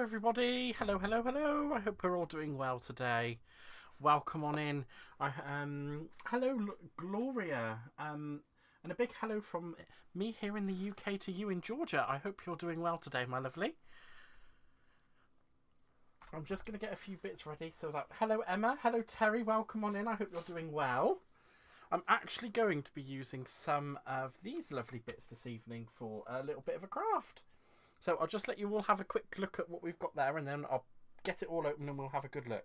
everybody. Hello, hello, hello. I hope we're all doing well today. Welcome on in. Hello, Gloria. And a big hello from me here in the UK to you in Georgia. I hope you're doing well today, my lovely. I'm just going to get a few bits ready so that... Hello, Emma. Hello, Terry. Welcome on in. I hope you're doing well. I'm actually going to be using some of these lovely bits this evening for a little bit of a craft. So I'll just let you all have a quick look at what we've got there, and then I'll get it all open and we'll have a good look.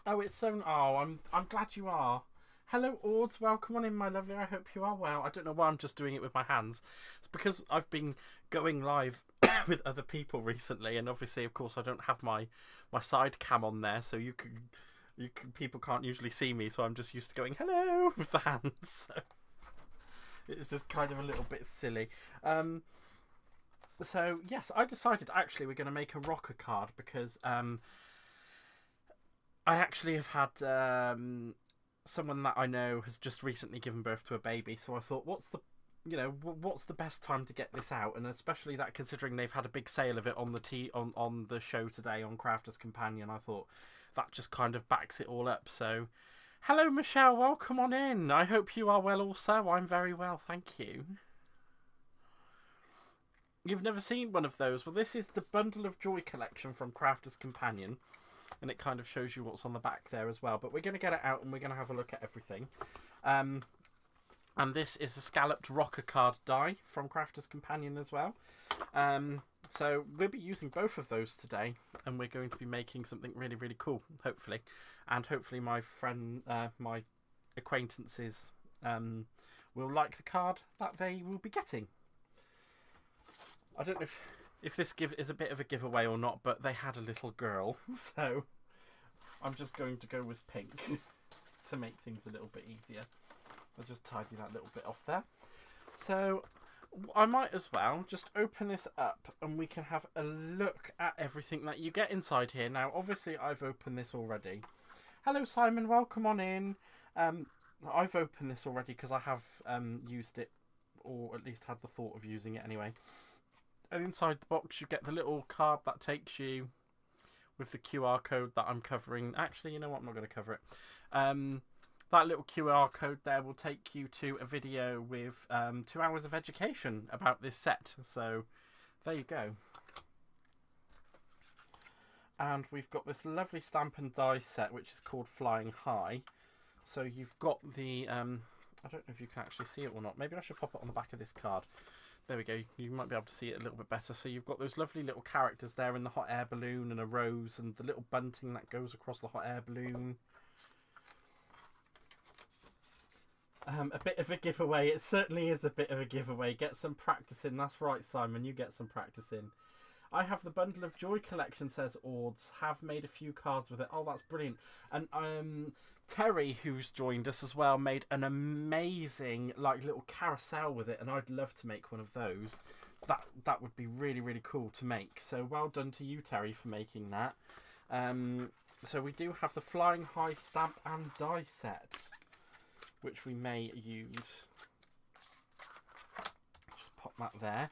Oh, it's so... Oh, I'm glad you are. Hello, Ords. Welcome on in, my lovely. I hope you are well. I don't know why I'm just doing it with my hands. It's because I've been going live with other people recently, and obviously, of course, I don't have my side cam on there, so people can't usually see me, so I'm just used to going hello with the hands. So it's just kind of a little bit silly. So yes, I decided actually we're going to make a rocker card because I actually have had someone that I know has just recently given birth to a baby, so I thought what's the best time to get this out, and especially that considering they've had a big sale of it on the show today on Crafter's Companion, I thought that just kind of backs it all up. So hello, Michelle. Welcome on in. I hope you are well also. I'm very well, thank you. You've never seen one of those? Well, this is the Bundle of Joy collection from Crafter's Companion, and it kind of shows you what's on the back there as well. But we're going to get it out and we're going to have a look at everything. And this is the scalloped rocker card die from Crafter's Companion as well. So we'll be using both of those today, and we're going to be making something really, really cool, hopefully. And hopefully my friend, my acquaintances will like the card that they will be getting. I don't know if this is a bit of a giveaway or not, but they had a little girl, so I'm just going to go with pink to make things a little bit easier. I'll just tidy that little bit off there. So I might as well just open this up and we can have a look at everything that you get inside here. Now, obviously, I've opened this already. Hello, Simon. Welcome on in. I've opened this already because I have used it, or at least had the thought of using it anyway. And inside the box, you get the little card that takes you with the QR code that I'm covering. Actually, you know what? I'm not going to cover it. That little QR code there will take you to a video with 2 hours of education about this set. So there you go. And we've got this lovely stamp and die set, which is called Flying High. So you've got the... I don't know if you can actually see it or not. Maybe I should pop it on the back of this card. There we go. You might be able to see it a little bit better. So you've got those lovely little characters there in the hot air balloon and a rose and the little bunting that goes across the hot air balloon. A bit of a giveaway. It certainly is a bit of a giveaway. Get some practice in. That's right, Simon. You get some practice in. I have the Bundle of Joy collection, says Ords. Have made a few cards with it. Oh, that's brilliant. And Terry, who's joined us as well, made an amazing little carousel with it, and I'd love to make one of those. That would be really, really cool to make. So well done to you, Terry, for making that. So we do have the Flying High stamp and die set, which we may use. Just pop that there.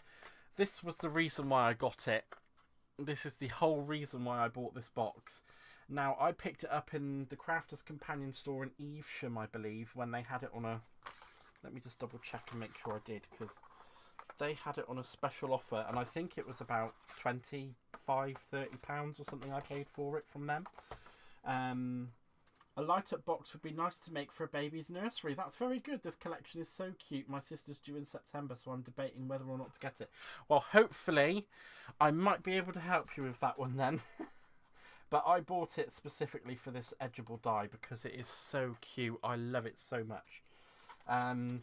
This was the reason why I got it. This is the whole reason why I bought this box. Now, I picked it up in the Crafter's Companion store in Evesham, I believe, when they had it on a... Let me just double check and make sure I did, because they had it on a special offer, and I think it was about £25, £30 or something I paid for it from them. A light-up box would be nice to make for a baby's nursery. That's very good. This collection is so cute. My sister's due in September, so I'm debating whether or not to get it. Well, hopefully, I might be able to help you with that one then. But I bought it specifically for this edgeable die because it is so cute. I love it so much. And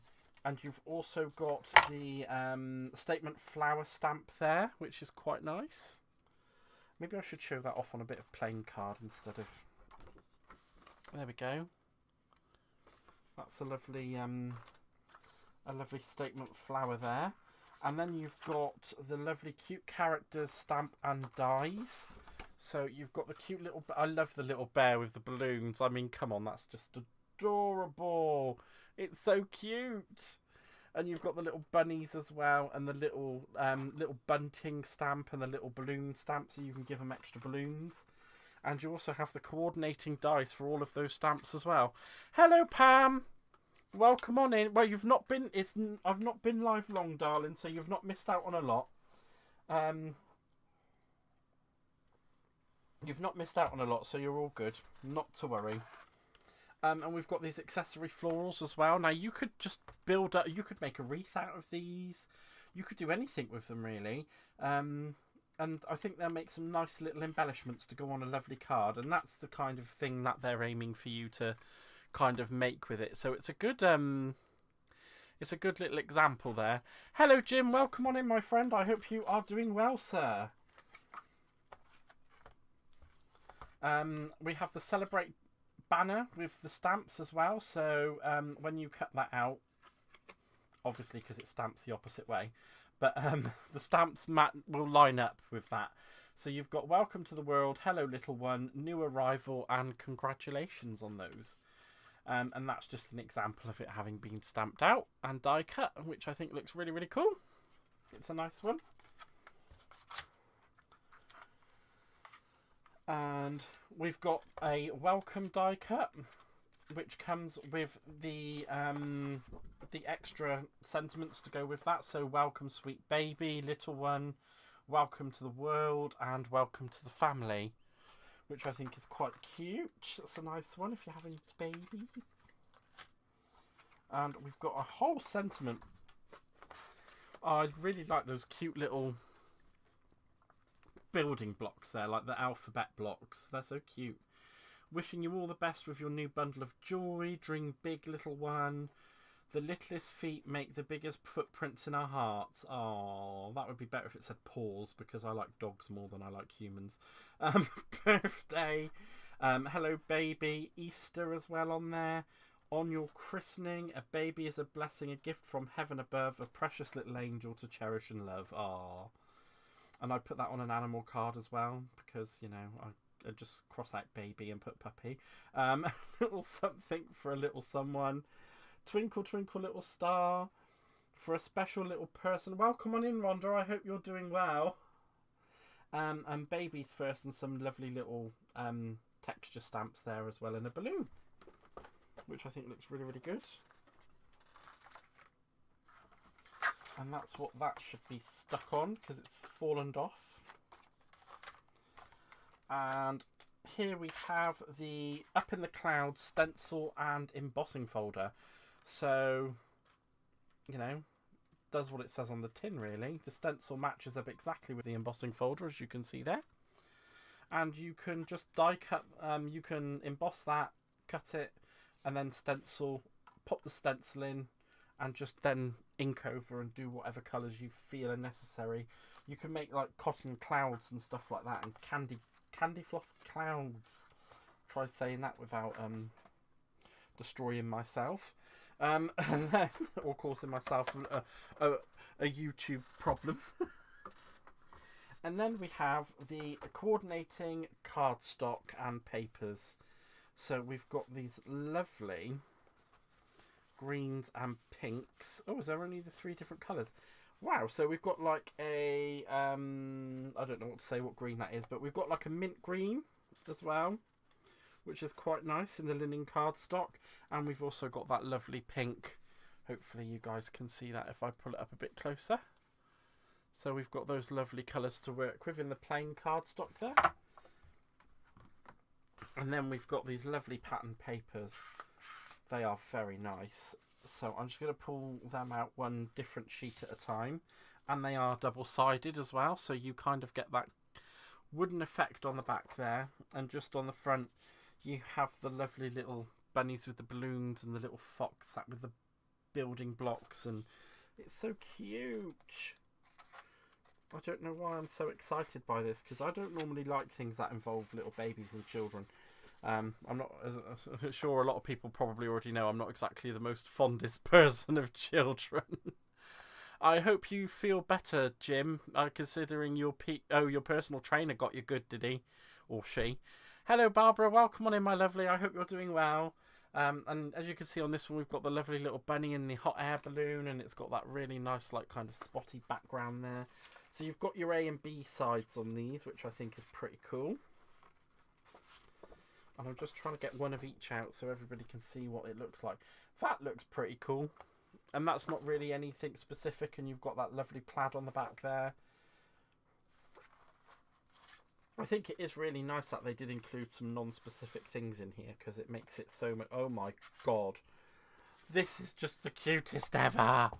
you've also got the statement flower stamp there, which is quite nice. Maybe I should show that off on a bit of plain card instead of... There we go. That's a lovely statement flower there. And then you've got the lovely cute characters stamp and dies. So you've got the cute little... I love the little bear with the balloons. I mean, come on, that's just adorable. It's so cute. And you've got the little bunnies as well, and the little little bunting stamp and the little balloon stamp, so you can give them extra balloons. And you also have the coordinating dice for all of those stamps as well. Hello, Pam. Welcome on in. Well, you've not been. I've not been live long, darling, so you've not missed out on a lot. You've not missed out on a lot, so you're all good. Not to worry. And we've got these accessory florals as well. Now, you could just build up... You could make a wreath out of these. You could do anything with them, really. And I think they'll make some nice little embellishments to go on a lovely card. And that's the kind of thing that they're aiming for you to kind of make with it. So it's a good... It's a good little example there. Hello, Jim. Welcome on in, my friend. I hope you are doing well, sir. We have the Celebrate banner with the stamps as well. So when you cut that out, obviously because it stamps the opposite way, but the stamps will line up with that. So you've got welcome to the world, hello little one, new arrival, and congratulations on those. And that's just an example of it having been stamped out and die cut, which I think looks really, really cool. It's a nice one. And we've got a welcome die cut, which comes with the extra sentiments to go with that. So welcome sweet baby, little one, welcome to the world, and welcome to the family, which I think is quite cute. That's a nice one if you're having babies. And we've got a whole sentiment. I really like those cute little building blocks there, like the alphabet blocks. They're so cute. Wishing you all the best with your new bundle of joy. Dream big, little one. The littlest feet make the biggest footprints in our hearts. Oh, that would be better if it said paws, because I like dogs more than I like humans. Birthday. Hello, baby. Easter as well on there. On your christening, a baby is a blessing, a gift from heaven above, a precious little angel to cherish and love. Oh. And I put that on an animal card as well, because, you know, I just cross out baby and put puppy. Little something for a little someone. Twinkle, twinkle, little star. For a special little person. Welcome on in, Rhonda. I hope you're doing well. And babies first, and some lovely little texture stamps there as well, and a balloon, which I think looks really, really good. And that's what that should be stuck on, because it's fallen off. And here we have the Up in the Clouds stencil and embossing folder. So, you know, does what it says on the tin, really. The stencil matches up exactly with the embossing folder, as you can see there. And you can just die cut, you can emboss that, cut it, and then stencil, pop the stencil in, and just then ink over and do whatever colours you feel are necessary. You can make like cotton clouds and stuff like that, and candy floss clouds. Try saying that without destroying myself, and then, or causing myself a YouTube problem. And then we have the coordinating cardstock and papers. So we've got these lovely greens and pinks. Oh, is there only the 3 different colours? Wow, so we've got like a, I don't know what to say what green that is, but we've got like a mint green as well, which is quite nice in the linen cardstock. And we've also got that lovely pink. Hopefully you guys can see that if I pull it up a bit closer. So we've got those lovely colours to work with in the plain cardstock there. And then we've got these lovely pattern papers. They are very nice. So I'm just going to pull them out one different sheet at a time. And they are double-sided as well. So you kind of get that wooden effect on the back there. And just on the front, you have the lovely little bunnies with the balloons and the little fox that with the building blocks. And it's so cute. I don't know why I'm so excited by this, because I don't normally like things that involve little babies and children. I'm not, as sure a lot of people probably already know, I'm not exactly the most fondest person of children. I hope you feel better, Jim, considering your personal trainer got you good, did he? Or she? Hello, Barbara. Welcome on in, my lovely. I hope you're doing well. And as you can see on this one, we've got the lovely little bunny in the hot air balloon, and it's got that really nice, like, kind of spotty background there. So you've got your A and B sides on these, which I think is pretty cool. And I'm just trying to get one of each out so everybody can see what it looks like. That looks pretty cool. And that's not really anything specific, and you've got that lovely plaid on the back there. I think it is really nice that they did include some non-specific things in here, because it makes it so much... Oh my god. This is just the cutest ever.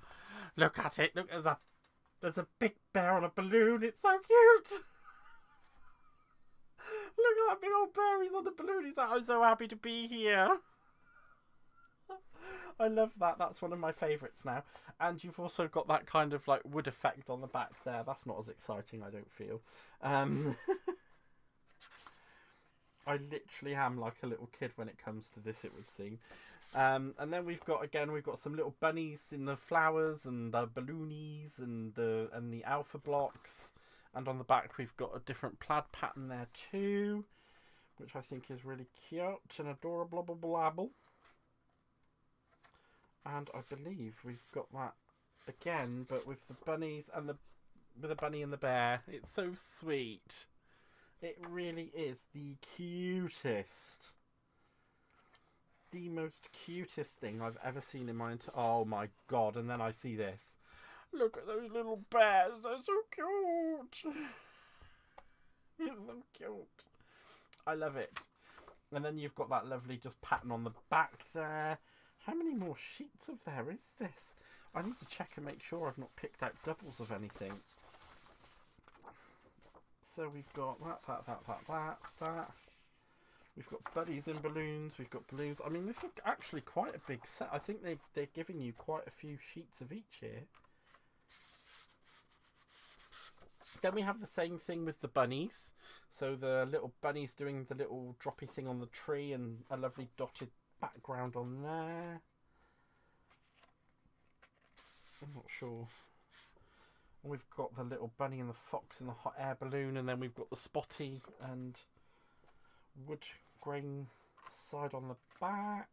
Look at it. Look, there's a big bear on a balloon. It's so cute. Look at that big old bear. He's on the balloon. He's like, I'm so happy to be here. I love that. That's one of my favourites now. And you've also got that kind of like wood effect on the back there. That's not as exciting, I don't feel. I literally am like a little kid when it comes to this, it would seem. And then we've got some little bunnies in the flowers and the balloonies and the alpha blocks. And on the back we've got a different plaid pattern there too, which I think is really cute and adorable. And I believe we've got that again, but with the bunnies and with the bunny and the bear. It's so sweet. It really is the cutest, the most cutest thing I've ever seen in my entire... Oh my god, and then I see this. Look at those little bears, they're so cute. It's so cute. I love it. And then you've got that lovely just pattern on the back there. How many more sheets of there is this? I need to check and make sure I've not picked out doubles of anything. So we've got that. We've got buddies in balloons. We've got balloons. I mean, this is actually quite a big set. I think they're giving you quite a few sheets of each here. Then we have the same thing with the bunnies. So the little bunnies doing the little droppy thing on the tree and a lovely dotted background on there. I'm not sure. And we've got the little bunny and the fox in the hot air balloon, and then we've got the spotty and wood grain side on the back.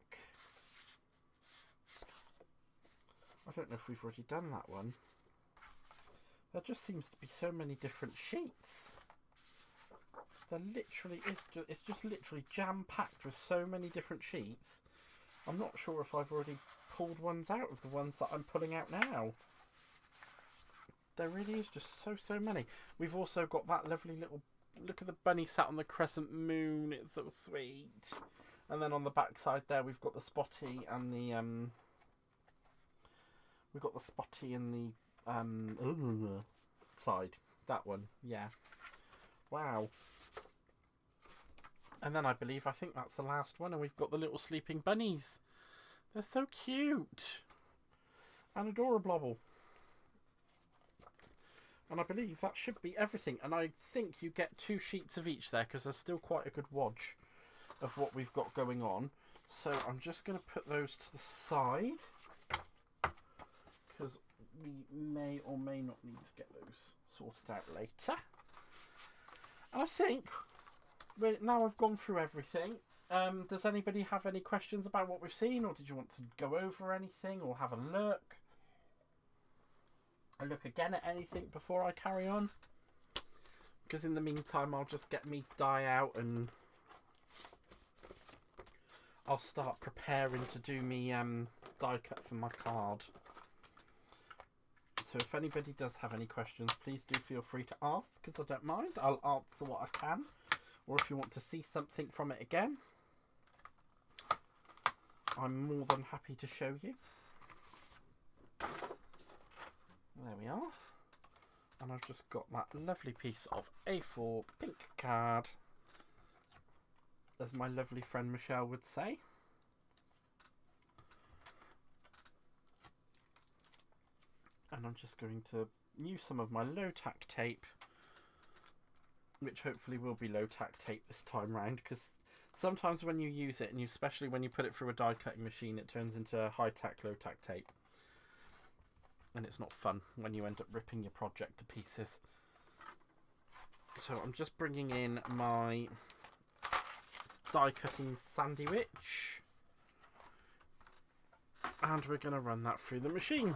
I don't know if we've already done that one. There just seems to be so many different sheets. There literally is. It's just literally jam-packed with so many different sheets. I'm not sure if I've already pulled ones out of the ones that I'm pulling out now. There really is just so many. We've also got that lovely little... Look at the bunny sat on the crescent moon. It's so sweet. And then on the back side there, we've got the spotty and the... We've got the spotty and the... side. That one. Yeah. Wow. And then I think that's the last one. And we've got the little sleeping bunnies. They're so cute. And adorable. And I believe that should be everything. And I think you get 2 sheets of each there, because there's still quite a good wodge of what we've got going on. So I'm just going to put those to the side, because we may or may not need to get those sorted out later. And I think now I've gone through everything. Does anybody have any questions about what we've seen, or did you want to go over anything or have a look? I look again at anything before I carry on, because in the meantime I'll just get me dye out and I'll start preparing to do me die cut for my card. So if anybody does have any questions, please do feel free to ask, because I don't mind. I'll answer what I can, or if you want to see something from it again, I'm more than happy to show you. There we are. And I've just got that lovely piece of A4 pink card, as my lovely friend Michelle would say. And I'm just going to use some of my low tack tape, which hopefully will be low tack tape this time round, because sometimes when you use it, and especially when you put it through a die cutting machine, it turns into high tack, low tack tape. And it's not fun when you end up ripping your project to pieces. So I'm just bringing in my die cutting sandwich. And we're going to run that through the machine.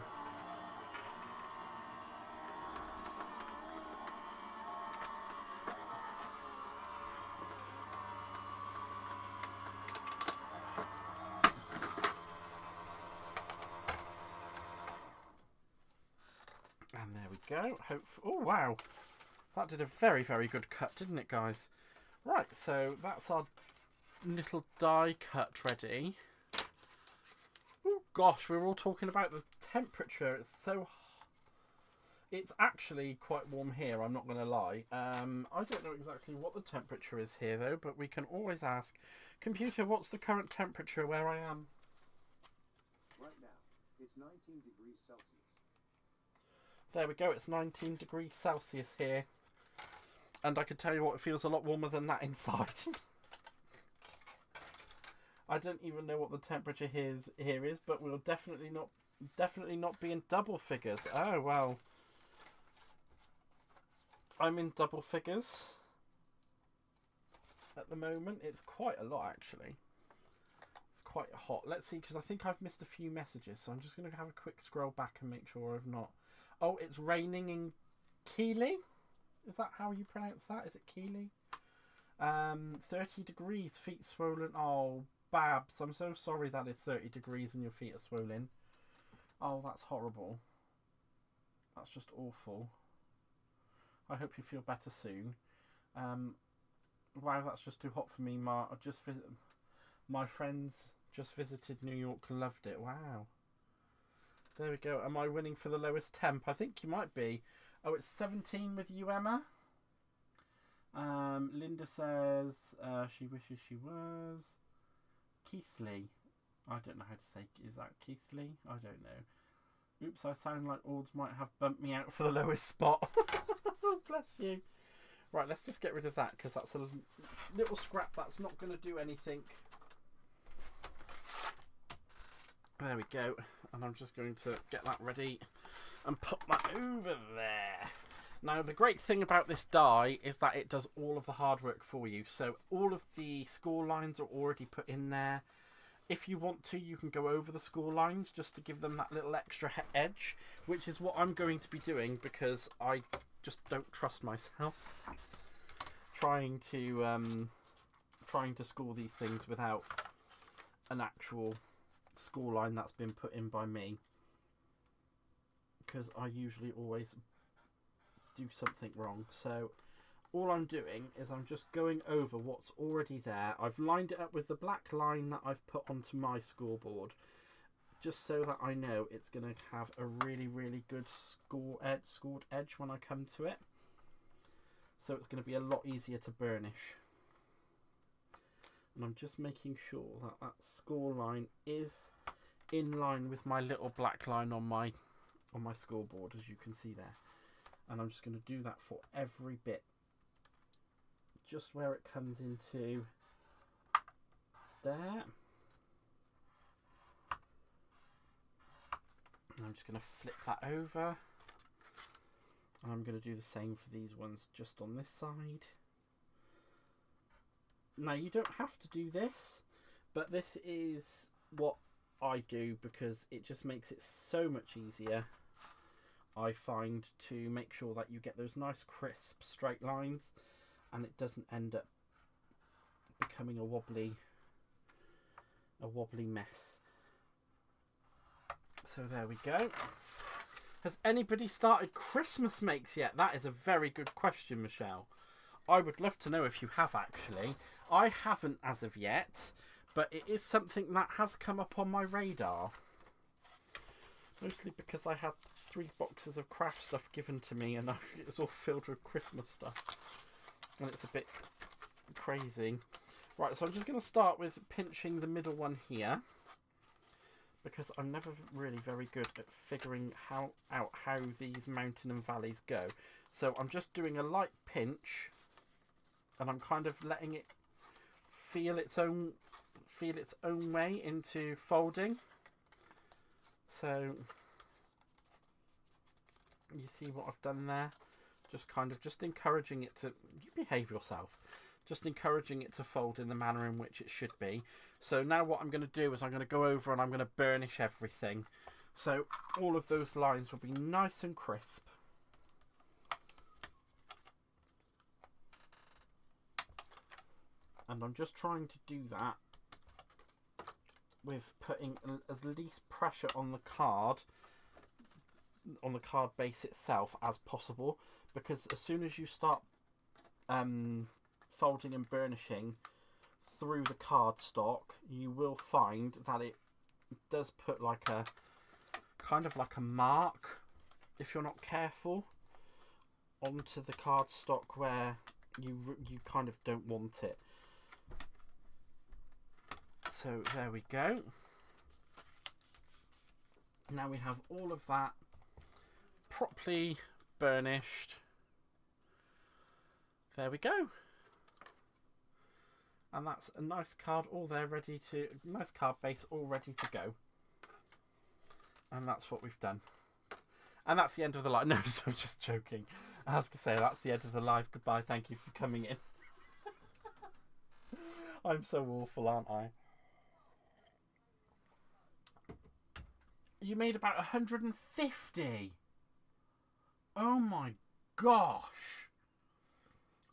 And there we go. Oh, wow. That did a very, very good cut, didn't it, guys? Right, so that's our little die cut ready. Oh, gosh, we were all talking about the temperature. It's so... It's actually quite warm here, I'm not going to lie. I don't know exactly what the temperature is here, though, but we can always ask, computer, what's the current temperature where I am? Right now, it's 19 degrees Celsius. There we go, it's 19 degrees Celsius here. And I can tell you what, it feels a lot warmer than that inside. I don't even know what the temperature here is, but we'll definitely not be in double figures. Oh, well. I'm in double figures at the moment. It's quite a lot, actually. It's quite hot. Let's see, because I think I've missed a few messages, so I'm just going to have a quick scroll back and make sure I've not... Oh, it's raining in Keighley? Is that how you pronounce that? Is it Keighley? 30 degrees, feet swollen. Oh, Babs, I'm so sorry that it's 30 degrees and your feet are swollen. Oh, that's horrible. That's just awful. I hope you feel better soon. Wow, that's just too hot for me, Ma. My friends just visited New York and loved it. Wow. There we go. Am I winning for the lowest temp? I think you might be. Oh, it's 17 with you, Emma. Linda says she wishes she was. Keithley. I don't know how to say. Is that Keithley? I don't know. Oops, I sound like Ords might have bumped me out for the lowest spot. Bless you. Right, let's just get rid of that because that's a little scrap that's not going to do anything. There we go. And I'm just going to get that ready and put that over there. Now, the great thing about this die is that it does all of the hard work for you. So all of the score lines are already put in there. If you want to, you can go over the score lines just to give them that little extra edge, which is what I'm going to be doing because I just don't trust myself trying to score these things without an actual score line that's been put in by me, because I usually always do something wrong. So all I'm doing is I'm just going over what's already there. I've lined it up with the black line that I've put onto my scoreboard, just so that I know it's going to have a really, really good scored edge when I come to it. So it's going to be a lot easier to burnish. And I'm just making sure that that score line is in line with my little black line on my scoreboard, as you can see there. And I'm just going to do that for every bit, just where it comes into there. And I'm just going to flip that over. And I'm going to do the same for these ones just on this side. Now, you don't have to do this, but this is what I do because it just makes it so much easier, I find, to make sure that you get those nice crisp straight lines and it doesn't end up becoming a wobbly mess. So there we go. Has anybody started Christmas makes yet? That is a very good question, Michelle. I would love to know if you have, actually. I haven't as of yet, but it is something that has come up on my radar. Mostly because I had 3 boxes of craft stuff given to me and it's all filled with Christmas stuff. And it's a bit crazy. Right, so I'm just going to start with pinching the middle one here, because I'm never really very good at figuring out how these mountain and valleys go. So I'm just doing a light pinch, and I'm kind of letting it feel its own way into folding. So you see what I've done there? Just encouraging it to behave yourself. just encouraging it to fold in the manner in which it should be. So now what I'm going to do is I'm going to go over and I'm going to burnish everything. So all of those lines will be nice and crisp. And I'm just trying to do that with putting as least pressure on the card base itself as possible, because as soon as you start folding and burnishing through the cardstock, you will find that it does put like a kind of like a mark, if you're not careful, onto the cardstock where you kind of don't want it. So there we go. Now we have all of that properly burnished. There we go. And that's a nice card all there ready to, nice card base all ready to go. And that's what we've done. And that's the end of the live. No, I'm just joking. I was going to say, that's the end of the live. Goodbye. Thank you for coming in. I'm so awful, aren't I? You made about 150. Oh my gosh.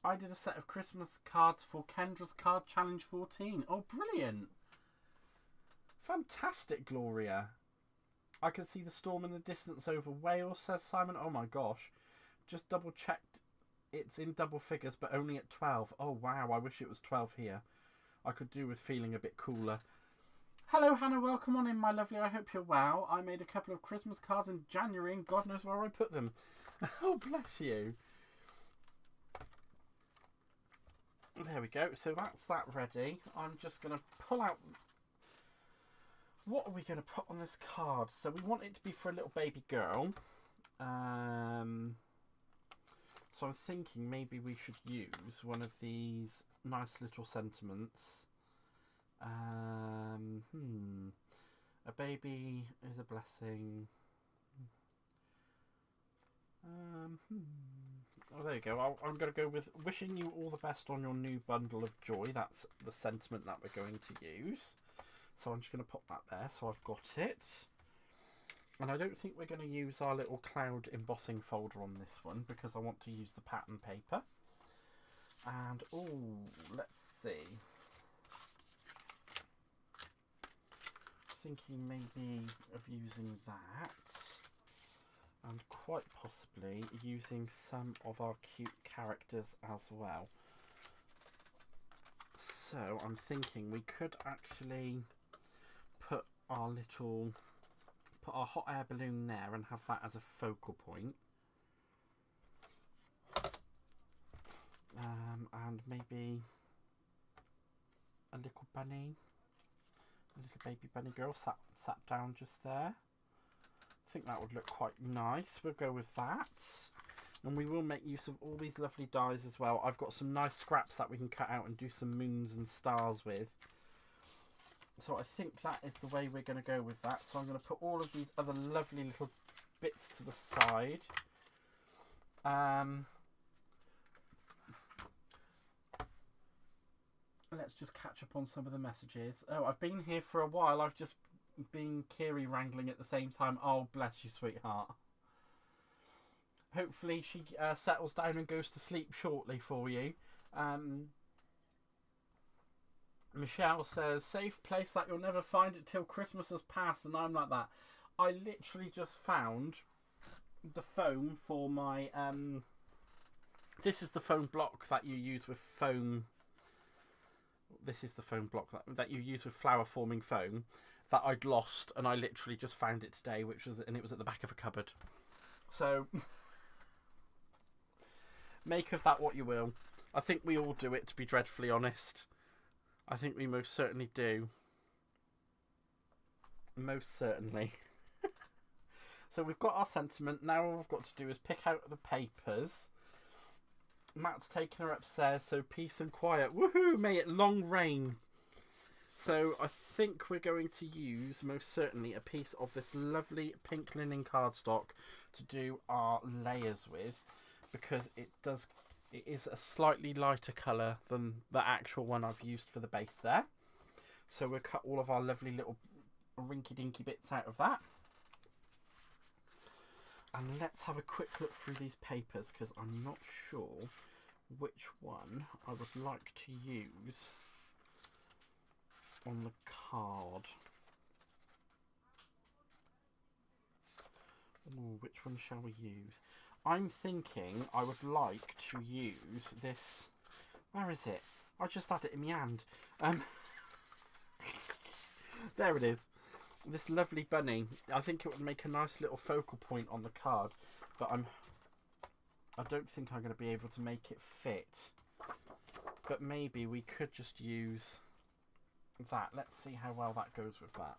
I did a set of Christmas cards for Kendra's Card Challenge 14. Oh, brilliant. Fantastic, Gloria. I can see the storm in the distance over Wales, says Simon. Oh my gosh. Just double checked. It's in double figures, but only at 12. Oh wow, I wish it was 12 here. I could do with feeling a bit cooler. Hello, Hannah. Welcome on in, my lovely. I hope you're well. I made a couple of Christmas cards in January, and God knows where I put them. Oh, bless you. There we go. So that's that ready. I'm just going to pull out... What are we going to put on this card? So we want it to be for a little baby girl. So I'm thinking maybe we should use one of these nice little sentiments. A baby is a blessing. Oh, there you go. I'm going to go with wishing you all the best on your new bundle of joy. That's the sentiment that we're going to use. So I'm just going to pop that there. So I've got it. And I don't think we're going to use our little cloud embossing folder on this one, because I want to use the pattern paper. And, oh, let's see. Thinking maybe of using that, and quite possibly using some of our cute characters as well. So I'm thinking we could actually put our hot air balloon there and have that as a focal point. And maybe a little bunny. A little baby bunny girl sat down just there. I think that would look quite nice. We'll go with that. And we will make use of all these lovely dies as well. I've got some nice scraps that we can cut out and do some moons and stars with. So I think that is the way we're going to go with that. So I'm going to put all of these other lovely little bits to the side. Let's just catch up on some of the messages. Oh, I've been here for a while. I've just been Kiri wrangling at the same time. Oh, bless you, sweetheart. Hopefully she settles down and goes to sleep shortly for you. Michelle says, safe place that you'll never find it till Christmas has passed. And I'm like that. I literally just found the foam for my... this is the foam block that you use with foam... This is the foam block that you use with flower forming foam that I'd lost, and I literally just found it today, and it was at the back of a cupboard. So make of that what you will. I think we all do it, to be dreadfully honest. I think we most certainly do. Most certainly. So we've got our sentiment. Now all we've got to do is pick out the papers. Matt's taken her upstairs, so peace and quiet. Woohoo! May it long reign. So I think we're going to use, most certainly, a piece of this lovely pink linen cardstock to do our layers with, because it does It is a slightly lighter colour than the actual one I've used for the base there. So we'll cut all of our lovely little rinky-dinky bits out of that. And let's have a quick look through these papers, because I'm not sure which one I would like to use on the card. Ooh, which one shall we use? I'm thinking I would like to use this. Where is it? I just had it in my hand. There it is. This lovely bunny. I think it would make a nice little focal point on the card, but I don't think I'm going to be able to make it fit. But maybe we could just use that. Let's see how well that goes with that.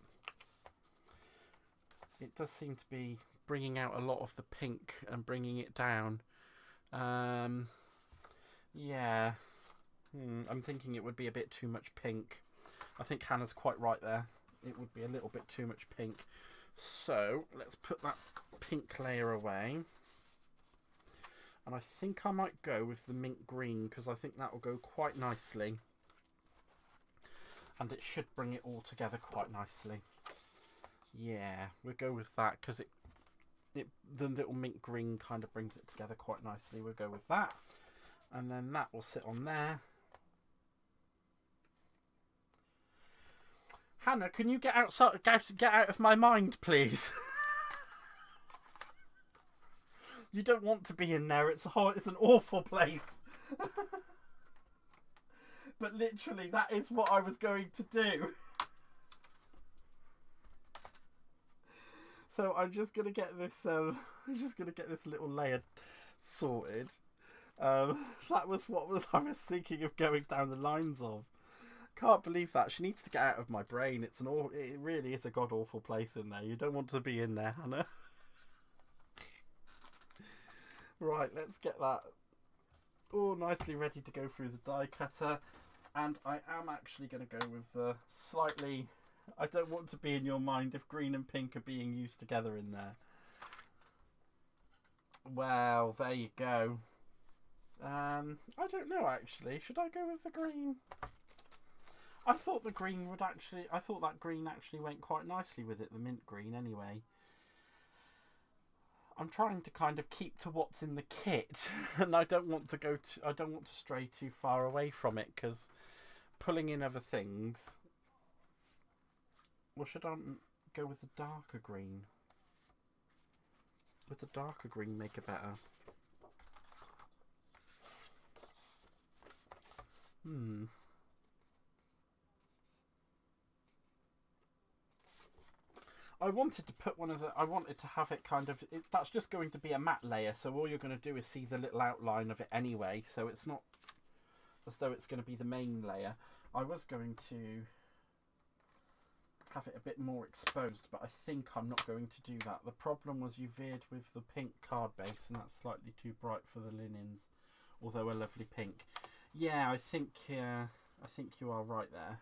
It does seem to be bringing out a lot of the pink and bringing it down. Yeah. I'm thinking it would be a bit too much pink. I think Hannah's quite right there. It would be a little bit too much pink. So let's put that pink layer away. And I think I might go with the mint green, because I think that will go quite nicely. And it should bring it all together quite nicely. Yeah, we'll go with that, because the little mint green kind of brings it together quite nicely. We'll go with that. And then that will sit on there. Hannah, can you get outside? Get out of my mind, please. You don't want to be in there. It's an awful place. But literally, that is what I was going to do. So I'm just gonna get this. I'm just gonna get this little layer sorted. That was what I was thinking of going down the lines of. Can't believe that. She needs to get out of my brain. It really is a god awful place in there. You don't want to be in there, Hannah. Right, let's get that all nicely ready to go through the die cutter. And I am actually going to go with the slightly... I don't want to be in your mind if green and pink are being used together in there. Well, there you go. I don't know, actually. Should I go with the green? I thought that green actually went quite nicely with it, the mint green anyway. I'm trying to kind of keep to what's in the kit, and I don't want to stray too far away from it, because pulling in other things. Or should I go with the darker green? Would the darker green make it better? I wanted to put I wanted to have it kind of... that's just going to be a matte layer, so all you're going to do is see the little outline of it anyway, so it's not as though it's going to be the main layer. I was going to have it a bit more exposed, but I think I'm not going to do that. The problem was you veered with the pink card base, and that's slightly too bright for the linens, although a lovely pink. Yeah, I think you are right there.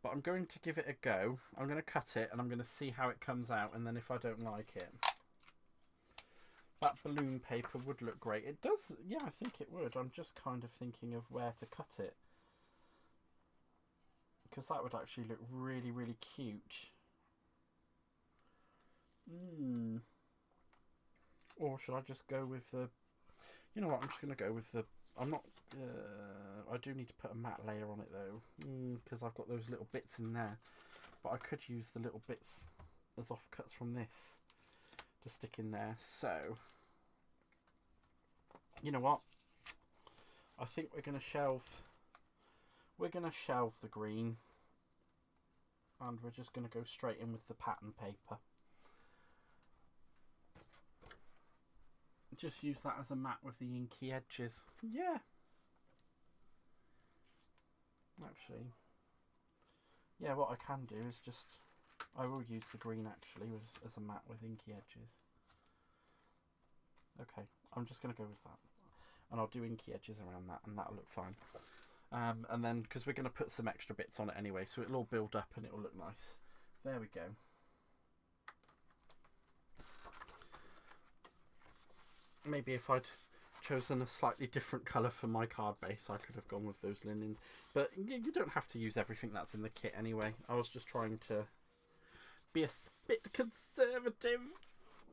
But I'm going to give it a go. I'm going to cut it and I'm going to see how it comes out, and then if I don't like it, that balloon paper would look great. It does, yeah, I think it would. I'm just kind of thinking of where to cut it, because that would actually look really, really cute. Or should I just go with the... You know what, I'm just going to go with the... I'm not... I do need to put a matte layer on it though, because I've got those little bits in there. But I could use the little bits as offcuts from this to stick in there. So, you know what? I think we're going to shelve... We're going to shelve the green, and we're just going to go straight in with the pattern paper. Just use that as a mat with the inky edges. Yeah. Actually, yeah, what I can do is just... I will use the green actually as a mat with inky edges. Okay, I'm just going to go with that. And I'll do inky edges around that, and that'll look fine. And then, because we're going to put some extra bits on it anyway, so it'll all build up and it'll look nice. There we go. Maybe if I'd chosen a slightly different colour for my card base. I could have gone with those linens, but you don't have to use everything that's in the kit anyway. I was just trying to be a bit conservative,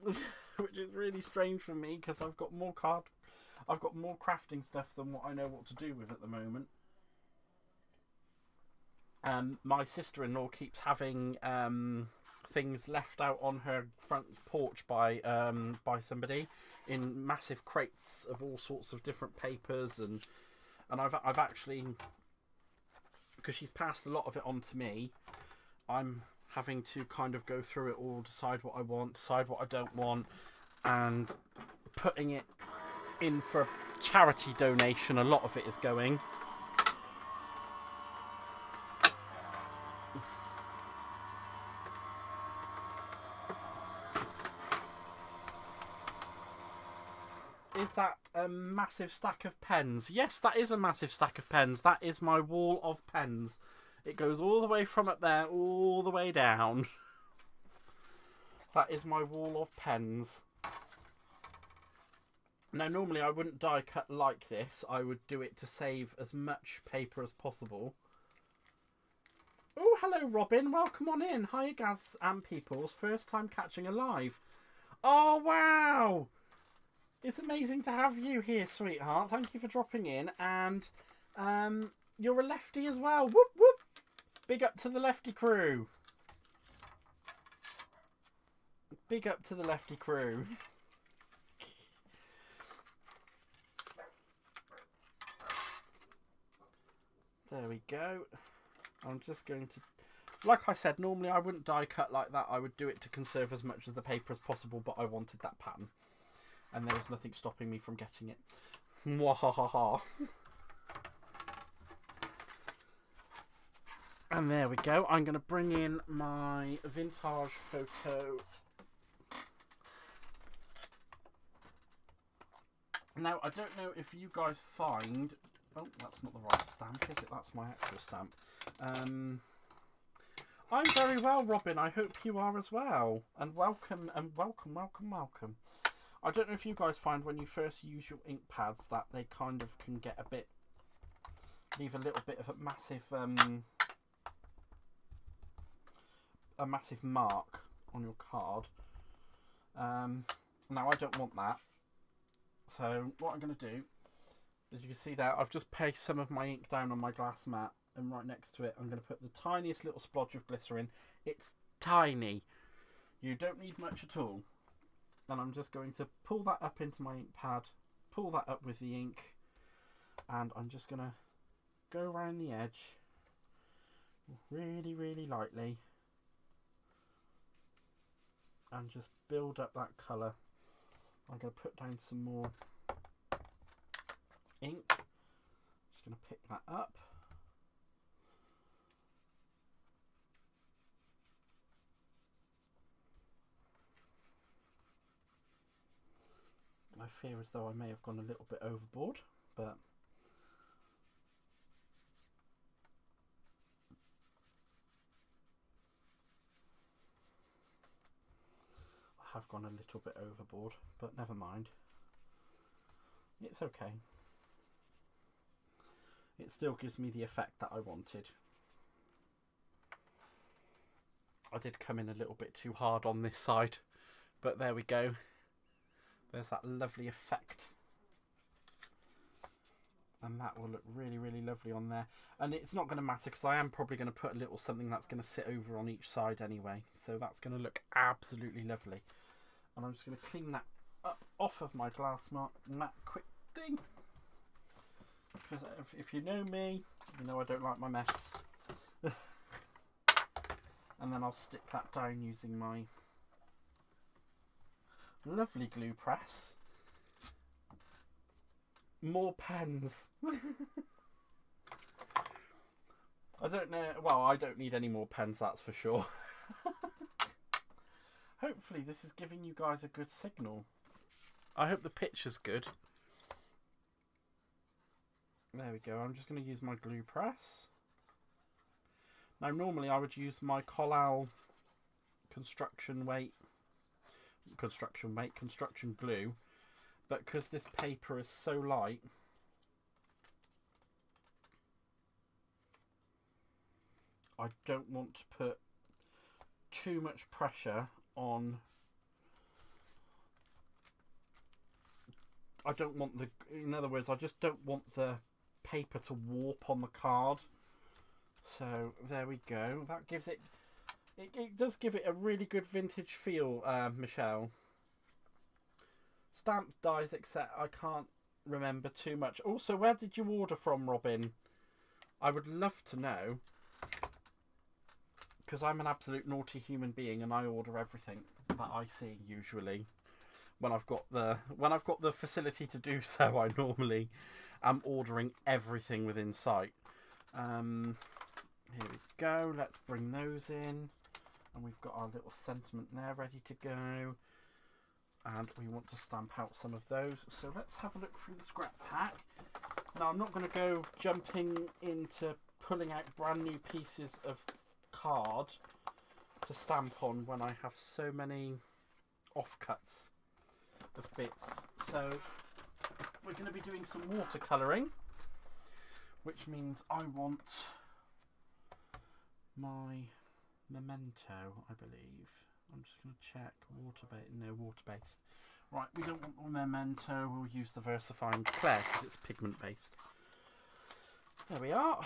which is really strange for me because I've got more crafting stuff than what I know what to do with at the moment. My sister-in-law keeps having things left out on her front porch by somebody in massive crates of all sorts of different papers, and I've actually, because she's passed a lot of it on to me, I'm having to kind of go through it all, decide what I want, decide what I don't want, and putting it in for charity donation. A lot of it is going. Is that a massive stack of pens? Yes, that is a massive stack of pens. That is my wall of pens. It goes all the way from up there, all the way down. That is my wall of pens. Now, normally I wouldn't die cut like this. I would do it to save as much paper as possible. Oh, hello, Robin. Welcome on in. Hi, Gaz and Peoples. First time catching a live. Oh, wow. It's amazing to have you here, sweetheart. Thank you for dropping in. And you're a lefty as well. Whoop, whoop. Big up to the lefty crew. Big up to the lefty crew. There we go. I'm just going to... Like I said, normally I wouldn't die cut like that. I would do it to conserve as much of the paper as possible, but I wanted that pattern. And there was nothing stopping me from getting it. Mwahaha. And there we go. I'm going to bring in my vintage photo. Now, I don't know if you guys find... Oh, that's not the right stamp, is it? That's my actual stamp. I'm very well, Robin. I hope you are as well. And welcome, welcome, welcome, welcome. I don't know if you guys find when you first use your ink pads that they kind of can get a bit... leave a little bit of a massive mark on your card. Now, I don't want that. So, what I'm going to do, as you can see there, I've just pasted some of my ink down on my glass mat, and right next to it I'm going to put the tiniest little splodge of glycerin. It's tiny. You don't need much at all. And I'm just going to pull that up into my ink pad, pull that up with the ink, and I'm just going to go around the edge really, really lightly and just build up that colour. I'm going to put down some more ink. Just going to pick that up. I fear as though I may have gone a little bit overboard, but I have gone a little bit overboard, but never mind. It's okay. It still gives me the effect that I wanted. I did come in a little bit too hard on this side, but there we go. There's that lovely effect. And that will look really, really lovely on there. And it's not going to matter because I am probably going to put a little something that's going to sit over on each side anyway. So that's going to look absolutely lovely. And I'm just going to clean that up off of my glass mat quick thing. Because if you know me, you know I don't like my mess. And then I'll stick that down using my lovely glue press. More pens. I don't know. Well, I don't need any more pens, that's for sure. Hopefully this is giving you guys a good signal. I hope the picture's good. There we go. I'm just going to use my glue press. Now, normally I would use my Collal construction glue, but because this paper is so light, I don't want to put too much pressure on. I don't want the, in other words, I just don't want the paper to warp on the card. So there we go. That gives it, it does give it a really good vintage feel, Michelle. Stamps, dies, etc. I can't remember too much. Also, where did you order from, Robin? I would love to know, because I'm an absolute naughty human being and I order everything that I see usually. When I've got the facility to do so, I normally am ordering everything within sight. Here we go. Let's bring those in, and we've got our little sentiment there ready to go. And we want to stamp out some of those. So let's have a look through the scrap pack. Now I'm not going to go jumping into pulling out brand new pieces of card to stamp on when I have so many offcuts of bits. So we're going to be doing some watercolouring, which means I want my memento, I believe. I'm just going to check. Water-based. Right, we don't want the memento. We'll use the VersaFine Clair because it's pigment-based. There we are.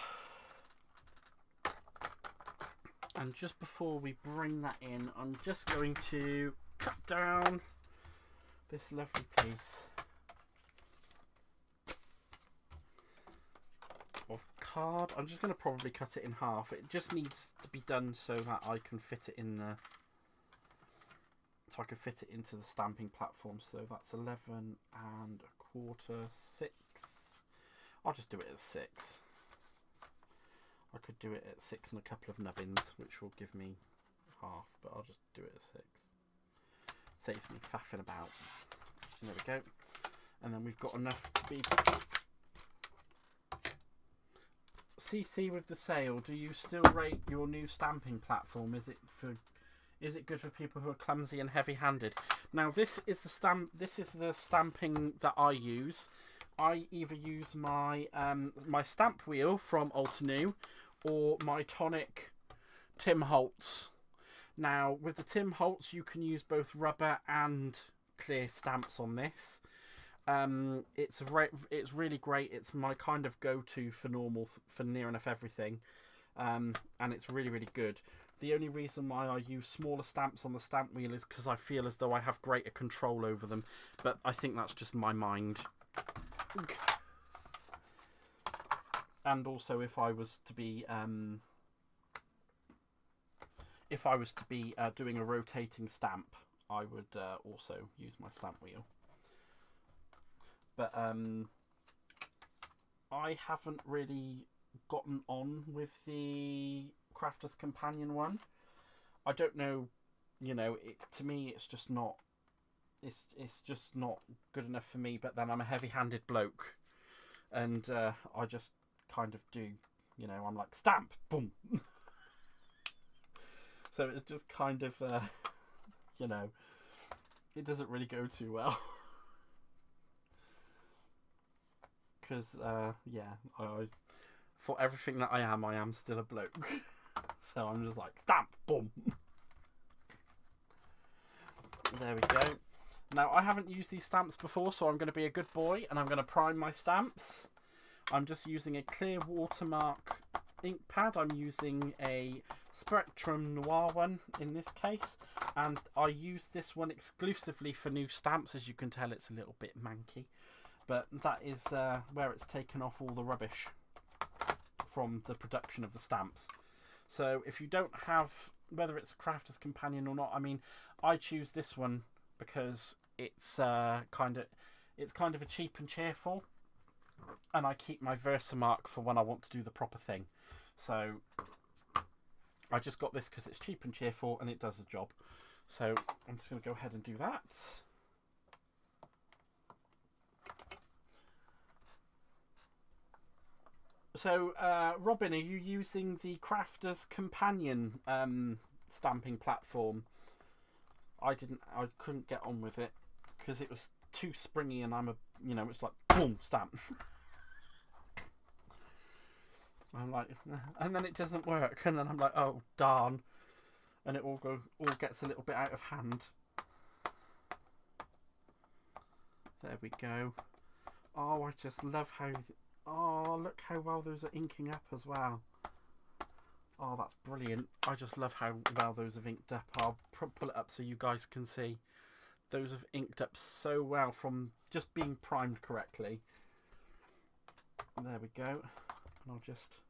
And just before we bring that in, I'm just going to cut down this lovely piece of card. I'm just going to probably cut it in half. It just needs to be done so that I can fit it in the, so I can fit it into the stamping platform. So that's 11 1/4, 6. I'll just do it at 6. I could do it at 6 and a couple of nubbins, which will give me half, but I'll just do it at 6. Saves me faffing about. There we go. And then we've got enough to be... CC with the sale. Do you still rate your new stamping platform? Is it good for people who are clumsy and heavy-handed? Now this is the stamping that I use. I either use my my stamp wheel from Altenew or my Tonic Tim Holtz. Now with the Tim Holtz you can use both rubber and clear stamps on this. It's really great. It's my kind of go-to for near enough everything, and it's really, really good. The only reason why I use smaller stamps on the stamp wheel is because I feel as though I have greater control over them, but I think that's just my mind. And also, if I was to be doing a rotating stamp, I would also use my stamp wheel. But I haven't really gotten on with the Crafter's Companion one. I don't know, you know, to me it's just not, it's just not good enough for me. But then I'm a heavy-handed bloke, and I just kind of do, you know, I'm like stamp, boom. So it's just kind of, you know, it doesn't really go too well. Because, yeah, for everything that I am still a bloke. So I'm just like, stamp, boom. There we go. Now, I haven't used these stamps before, so I'm going to be a good boy, and I'm going to prime my stamps. I'm just using a clear watermark ink pad. I'm using a Spectrum Noir one in this case, and I use this one exclusively for new stamps. As you can tell, it's a little bit manky. But that is where it's taken off all the rubbish from the production of the stamps. So if you don't have, whether it's a Crafter's Companion or not, I mean, I choose this one because it's kind of a cheap and cheerful, and I keep my Versamark for when I want to do the proper thing. So I just got this because it's cheap and cheerful and it does the job. So I'm just going to go ahead and do that. So, Robin, are you using the Crafter's Companion stamping platform? I couldn't get on with it because it was too springy and I'm a, you know, it's like boom, stamp. I'm like, and then it doesn't work, and then I'm like, oh darn, and it all gets a little bit out of hand. There we go. Oh, I just love how, oh, look how well those are inking up as well. Oh, that's brilliant. I just love how well those have inked up. I'll pull it up so you guys can see. Those have inked up so well from just being primed correctly. There we go. And I'll just...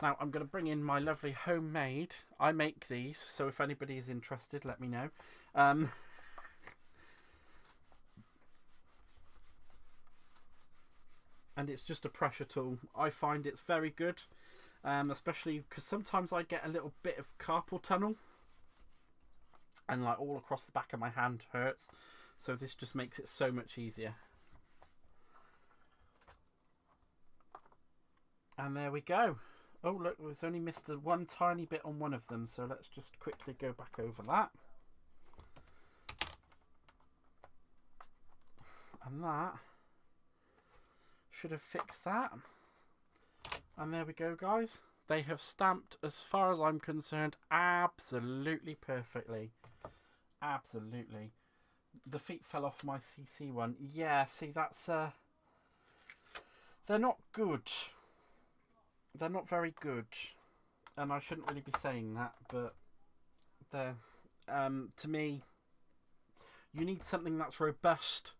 Now, I'm going to bring in my lovely homemade. I make these, so if anybody is interested, let me know. And it's just a pressure tool. I find it's very good, especially because sometimes I get a little bit of carpal tunnel and like all across the back of my hand hurts, so this just makes it so much easier. And there we go. Oh look, there's only missed one tiny bit on one of them, so let's just quickly go back over that. And that should have fixed that. And there we go, guys. They have stamped, as far as I'm concerned, absolutely perfectly. Absolutely. The feet fell off my CC one. Yeah, see, that's... they're not good. They're not very good. And I shouldn't really be saying that, but they're... to me, you need something that's robust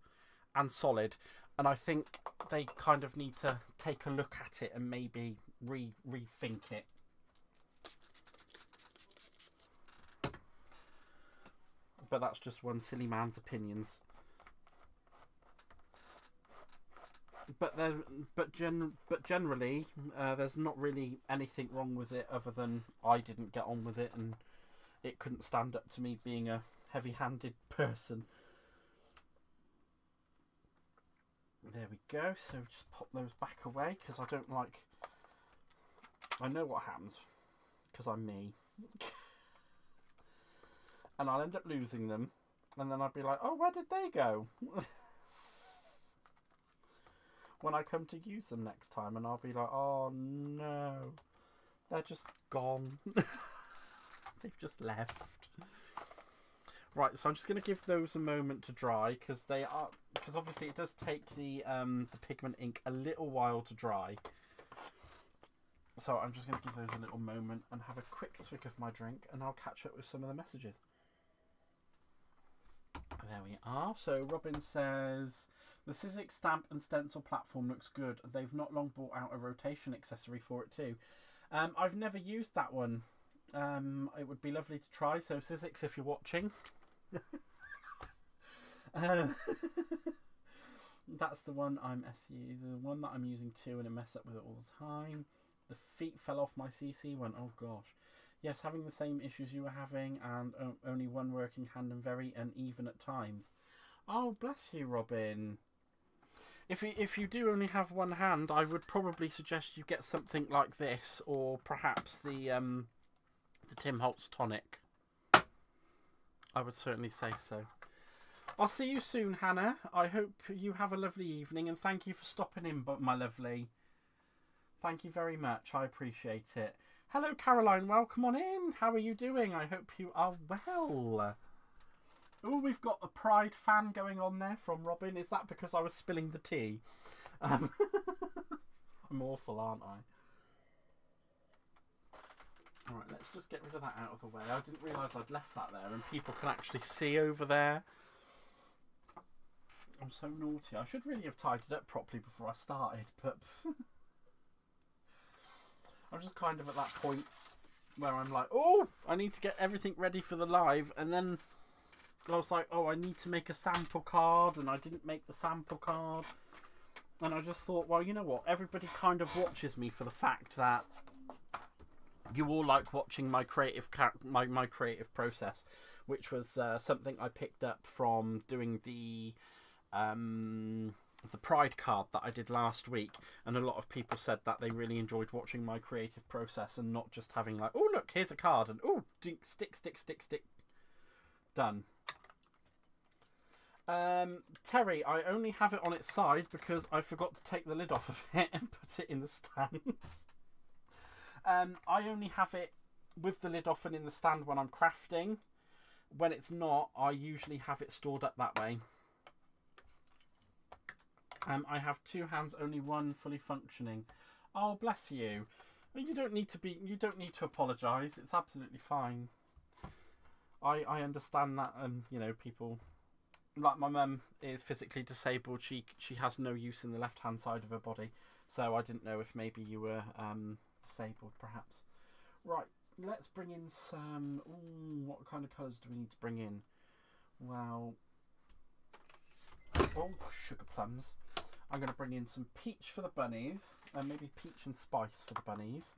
and solid. And I think they kind of need to take a look at it and maybe rethink it. But that's just one silly man's opinions. But generally, there's not really anything wrong with it other than I didn't get on with it and it couldn't stand up to me being a heavy-handed person. There we go. So just pop those back away because I don't like... I know what happens because I'm me. And I'll end up losing them. And then I'll be like, oh, where did they go? When I come to use them next time, and I'll be like, oh no. They're just gone. They've just left. Right, so I'm just going to give those a moment to dry because obviously it does take the pigment ink a little while to dry. So I'm just going to give those a little moment and have a quick swig of my drink, and I'll catch up with some of the messages. There we are. So Robin says, the Sizzix stamp and stencil platform looks good. They've not long brought out a rotation accessory for it too. I've never used that one. It would be lovely to try. So Sizzix, if you're watching, that's the one the one that I'm using too, and I mess up with it all the time. The feet fell off my CC one. Oh gosh. Yes, having the same issues you were having, and only one working hand and very uneven at times. Oh, bless you, Robin. If you do only have one hand, I would probably suggest you get something like this, or perhaps the Tim Holtz tonic. I would certainly say so. I'll see you soon, Hannah. I hope you have a lovely evening, and thank you for stopping in, my lovely. Thank you very much. I appreciate it. Hello, Caroline. Welcome on in. How are you doing? I hope you are well. Oh, we've got a Pride fan going on there from Robin. Is that because I was spilling the tea? I'm awful, aren't I? Alright, let's just get rid of that out of the way. I didn't realise I'd left that there and people can actually see over there. I'm so naughty. I should really have tidied it up properly before I started, but... I'm just kind of at that point where I'm like, oh, I need to get everything ready for the live, and then I was like, oh, I need to make a sample card, and I didn't make the sample card, and I just thought, well, you know what, everybody kind of watches me for the fact that you all like watching my creative my creative process, which was something I picked up from doing the Pride card that I did last week, and a lot of people said that they really enjoyed watching my creative process and not just having like, oh look, here's a card, and oh, stick, done. Terry, I only have it on its side because I forgot to take the lid off of it and put it in the stand. I only have it with the lid off and in the stand when I'm crafting. When it's not, I usually have it stored up that way. I have two hands, only one fully functioning. Oh, bless you. You don't need to apologise. It's absolutely fine. I understand that. You know, people like my mum is physically disabled. She has no use in the left hand side of her body. So I didn't know if maybe you were disabled, perhaps. Right. Let's bring in some. Ooh, what kind of colours do we need to bring in? Well, oh, sugar plums. I'm going to bring in some peach for the bunnies, and maybe peach and spice for the bunnies.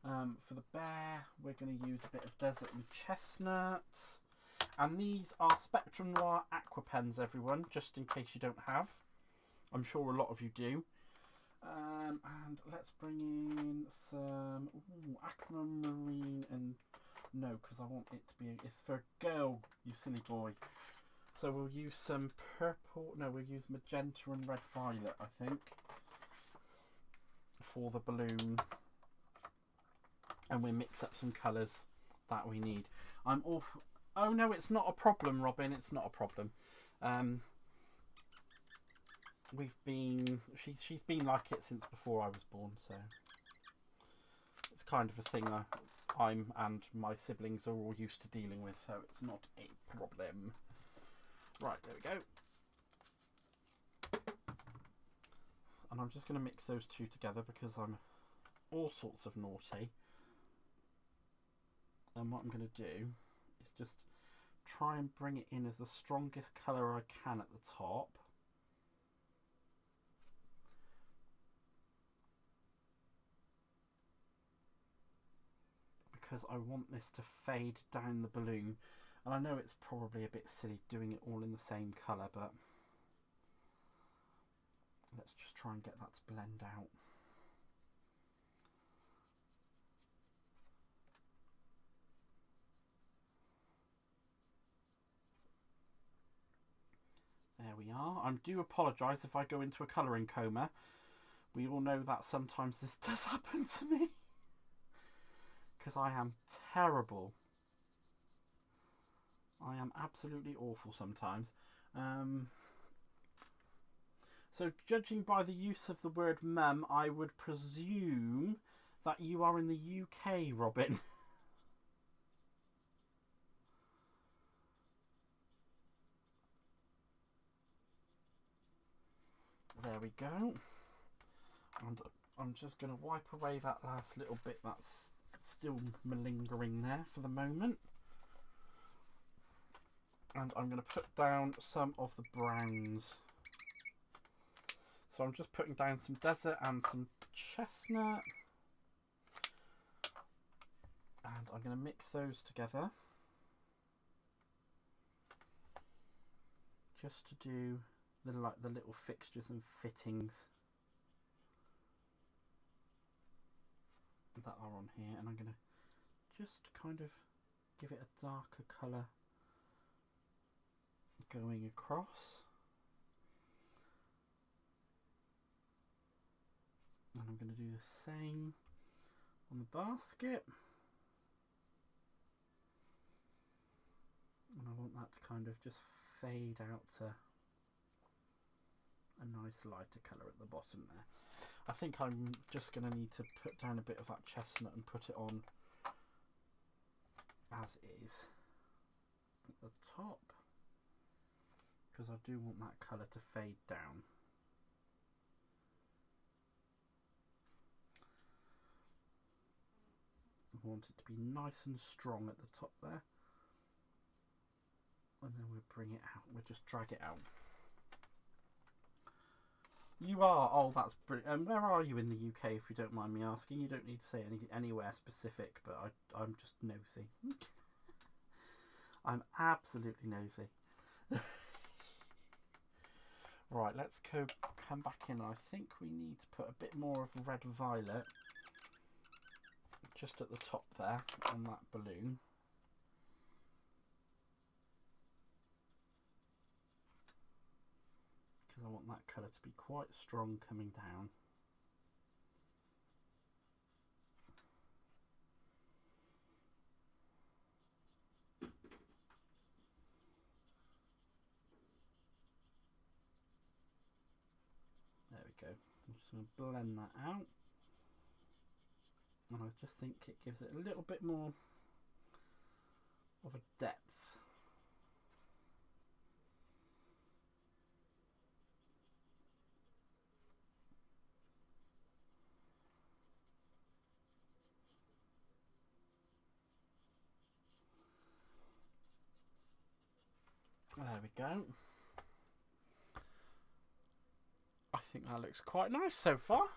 For the bear, we're going to use a bit of desert and chestnut. And these are Spectrum Noir Aqua Pens, everyone, just in case you don't have. I'm sure a lot of you do. And let's bring in some aquamarine and no, because I want it to be. It's for a girl, you silly boy. So we'll use some purple. No, we'll use magenta and red violet, I think, for the balloon. And we'll mix up some colours that we need. I'm awful. Oh no, it's not a problem, Robin. It's not a problem. She's been like it since before I was born, so it's kind of a thing I'm and my siblings are all used to dealing with, so it's not a problem. Right, there we go. And I'm just going to mix those two together because I'm all sorts of naughty. And what I'm going to do is just try and bring it in as the strongest colour I can at the top. Because I want this to fade down the balloon. And I know it's probably a bit silly doing it all in the same colour, but let's just try and get that to blend out. There we are. I do apologise if I go into a colouring coma. We all know that sometimes this does happen to me. Because I am terrible. I am absolutely awful sometimes. So judging by the use of the word mum, I would presume that you are in the UK, Robin. There we go. And I'm just going to wipe away that last little bit that's still malingering there for the moment. And I'm going to put down some of the browns. So I'm just putting down some desert and some chestnut. And I'm going to mix those together. Just to do the little fixtures and fittings that are on here. And I'm going to just kind of give it a darker colour going across. And I'm going to do the same on the basket. And I want that to kind of just fade out to a nice lighter colour at the bottom there. I think I'm just going to need to put down a bit of that chestnut and put it on as is at the top, because I do want that colour to fade down. I want it to be nice and strong at the top there. And then we'll bring it out. We'll just drag it out. You are? Oh, that's brilliant. Where are you in the UK, if you don't mind me asking? You don't need to say anything anywhere specific, but I'm just nosy. I'm absolutely nosy. Right, let's come back in. I think we need to put a bit more of red violet just at the top there on that balloon. want that colour to be quite strong coming down. There we go. I'm just going to blend that out. And I just think it gives it a little bit more of a depth. There we go. I think that looks quite nice so far.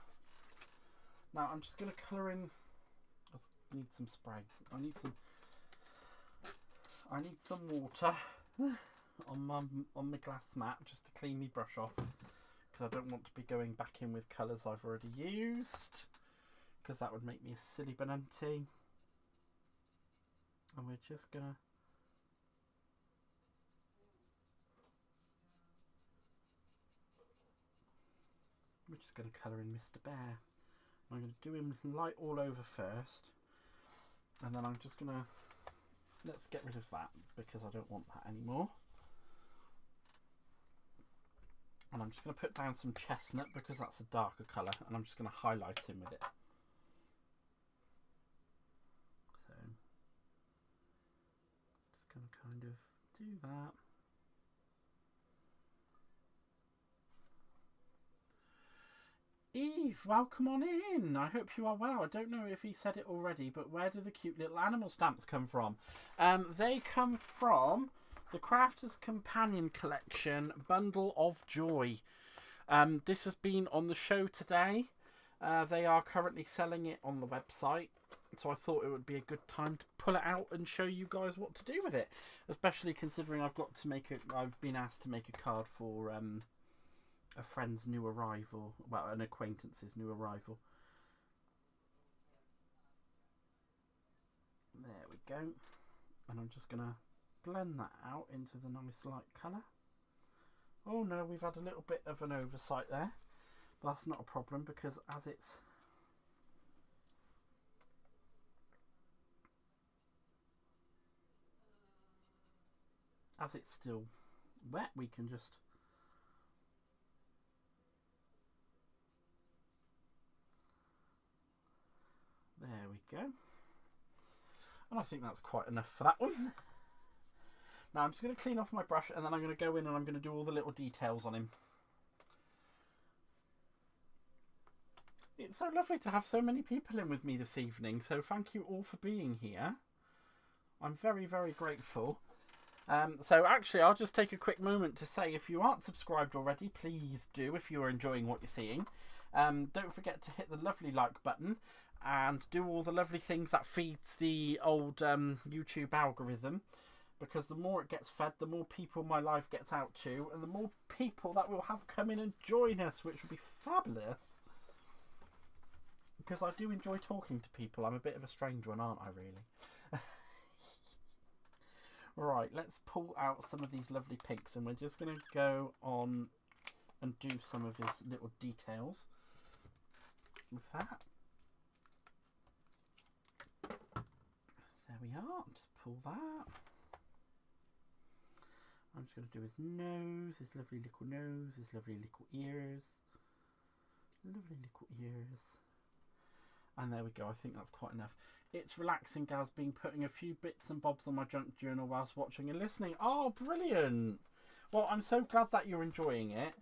Now I'm just going to colour in. I need some spray. I need some water on my glass mat just to clean my brush off, because I don't want to be going back in with colours I've already used, because that would make me a silly bananty. And we're just gonna colour in Mr. Bear. I'm going to do him light all over first, and then I'm just going to, let's get rid of that because I don't want that anymore. And I'm just going to put down some chestnut because that's a darker colour, and I'm just going to highlight him with it. So, just going to kind of do that. Eve, welcome on in. I hope you are well. I don't know if he said it already, but where do the cute little animal stamps come from? They come from the Crafter's Companion Collection Bundle of Joy. This has been on the show today. They are currently selling it on the website, so I thought it would be a good time to pull it out and show you guys what to do with it, especially considering I've been asked to make a card for a friend's new arrival, well, an acquaintance's new arrival. There we go. And I'm just going to blend that out into the nice light colour. Oh no, we've had a little bit of an oversight there. But that's not a problem, because as it's still wet, we can just there we go. And I think that's quite enough for that one. Now I'm just going to clean off my brush, and then I'm going to go in and I'm going to do all the little details on him. It's so lovely to have so many people in with me this evening, so thank you all for being here. I'm very, very grateful. So actually, I'll just take a quick moment to say, if you aren't subscribed already, please do if you are enjoying what you're seeing. Don't forget to hit the lovely like button and do all the lovely things that feeds the old YouTube algorithm, because the more it gets fed, the more people my life gets out to, and the more people that will have come in and join us, which would be fabulous. Because I do enjoy talking to people. I'm a bit of a strange one, aren't I, really? Right, let's pull out some of these lovely pinks, and we're just going to go on and do some of his little details with that. There we are. Just pull that. I'm just going to do his nose, his lovely little nose, his lovely little ears. Lovely little ears. And there we go. I think that's quite enough. It's relaxing, Gaz, been putting a few bits and bobs on my junk journal whilst watching and listening. Oh, brilliant. Well, I'm so glad that you're enjoying it.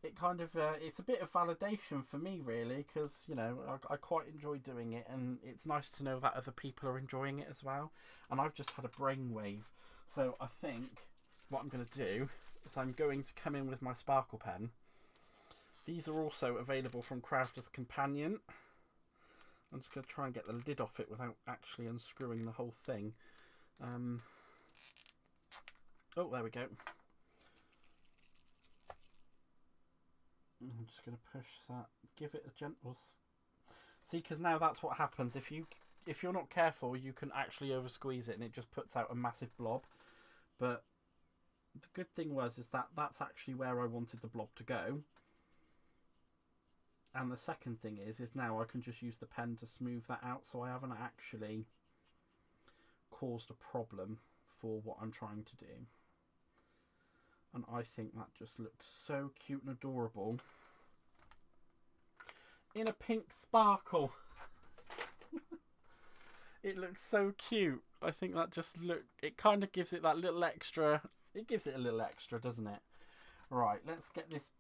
It kind of, it's a bit of validation for me, really, because, you know, I quite enjoy doing it, and it's nice to know that other people are enjoying it as well. And I've just had a brainwave. So I think what I'm going to do is I'm going to come in with my sparkle pen. These are also available from Crafter's Companion. I'm just going to try and get the lid off it without actually unscrewing the whole thing. Oh, there we go. I'm just going to push that, give it a gentle... See, because now that's what happens. If you're not careful, you can actually over squeeze it and it just puts out a massive blob. But the good thing is that that's actually where I wanted the blob to go. And the second thing is now I can just use the pen to smooth that out, so I haven't actually caused a problem for what I'm trying to do. And I think that just looks so cute and adorable in a pink sparkle. It looks so cute. I think that just it kind of gives it that little extra. It gives it a little extra, doesn't it? Right, let's get this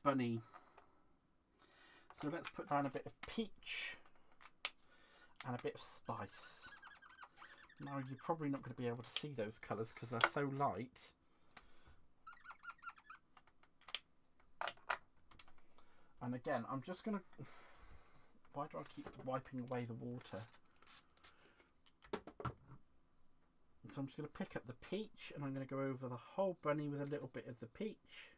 bunny. So let's put down a bit of peach and a bit of spice. Now you're probably not going to be able to see those colours because they're so light. And again, I'm just going to... Why do I keep wiping away the water? So I'm just going to pick up the peach and I'm going to go over the whole bunny with a little bit of the peach.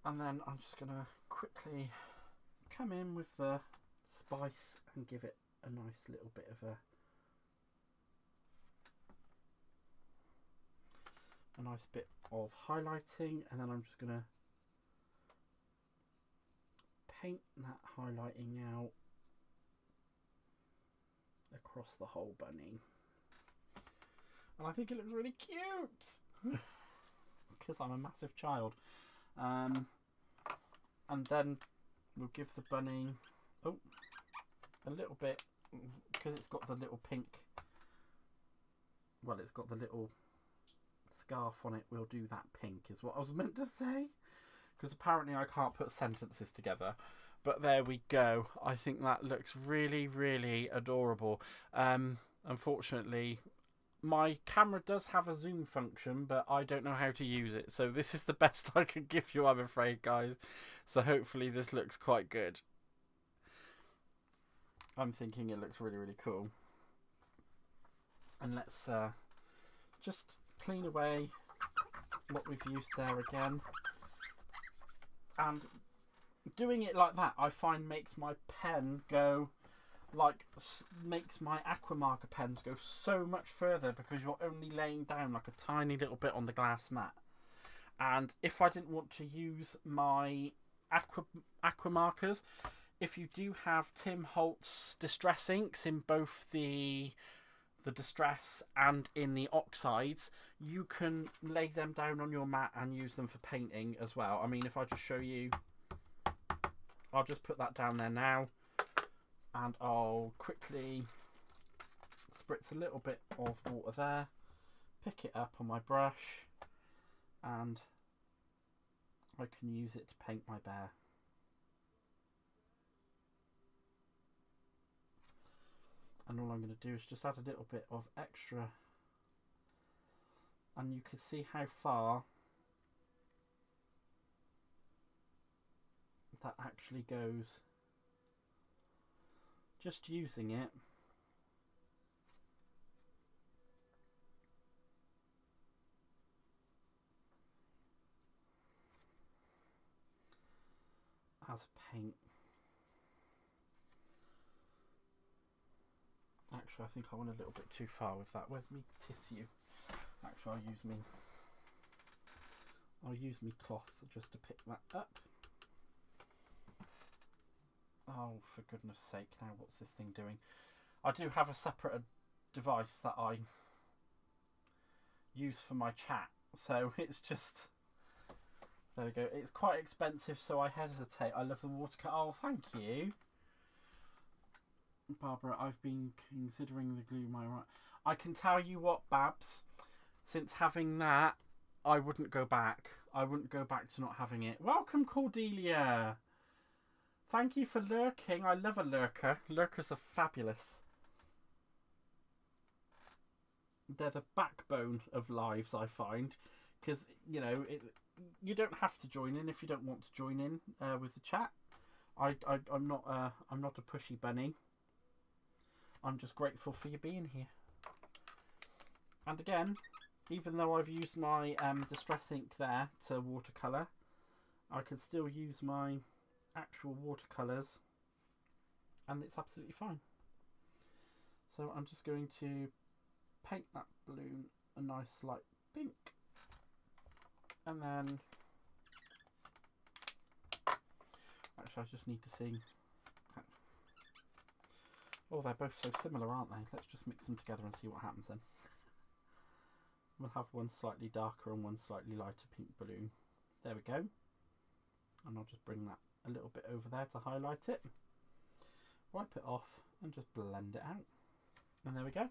And then I'm just going to quickly come in with the spice and give it a nice little bit of a nice bit of highlighting, and then I'm just going to paint that highlighting out across the whole bunny. And I think it looks really cute because I'm a massive child. And then we'll give the bunny a little bit, because it's got the little pink, well, it's got the little scarf on it, we'll do that pink is what I was meant to say, because apparently I can't put sentences together. But there we go. I think that looks really, really adorable. Unfortunately, my camera does have a zoom function, but I don't know how to use it. So this is the best I can give you, I'm afraid, guys. So hopefully this looks quite good. I'm thinking it looks really, really cool. And let's just clean away what we've used there again. And doing it like that, I find makes my pen go... makes my aqua marker pens go so much further, because you're only laying down like a tiny little bit on the glass mat. And if I didn't want to use my aqua markers, if you do have Tim Holtz distress inks in both the distress and in the oxides, you can lay them down on your mat and use them for painting as well. I mean, if I just show you, I'll just put that down there now. And I'll quickly spritz a little bit of water there, pick it up on my brush, and I can use it to paint my bear. And all I'm going to do is just add a little bit of extra, and you can see how far that actually goes. Just using it. As paint. Actually, I think I went a little bit too far with that. Where's me tissue? Actually, I'll use me cloth just to pick that up. Oh, for goodness sake, now what's this thing doing? I do have a separate device that I use for my chat, so it's just... There we go. It's quite expensive, so I hesitate. I love the watercolor. Oh, thank you. Barbara, I've been considering the glue my right. I can tell you what, Babs, since having that, I wouldn't go back. I wouldn't go back to not having it. Welcome, Cordelia. Thank you for lurking. I love a lurker. Lurkers are fabulous. They're the backbone of lives, I find. Because, you know, you don't have to join in if you don't want to join in with the chat. I'm not a pushy bunny. I'm just grateful for you being here. And again, even though I've used my distress ink there to watercolour, I can still use my actual watercolours, and it's absolutely fine. So I'm just going to paint that balloon a nice light pink, and then actually I just need to see. Oh, they're both so similar, aren't they? Let's just mix them together and see what happens then. We'll have one slightly darker and one slightly lighter pink balloon. There we go. And I'll just bring that a little bit over there to highlight it. Wipe it off and just blend it out. And there we go.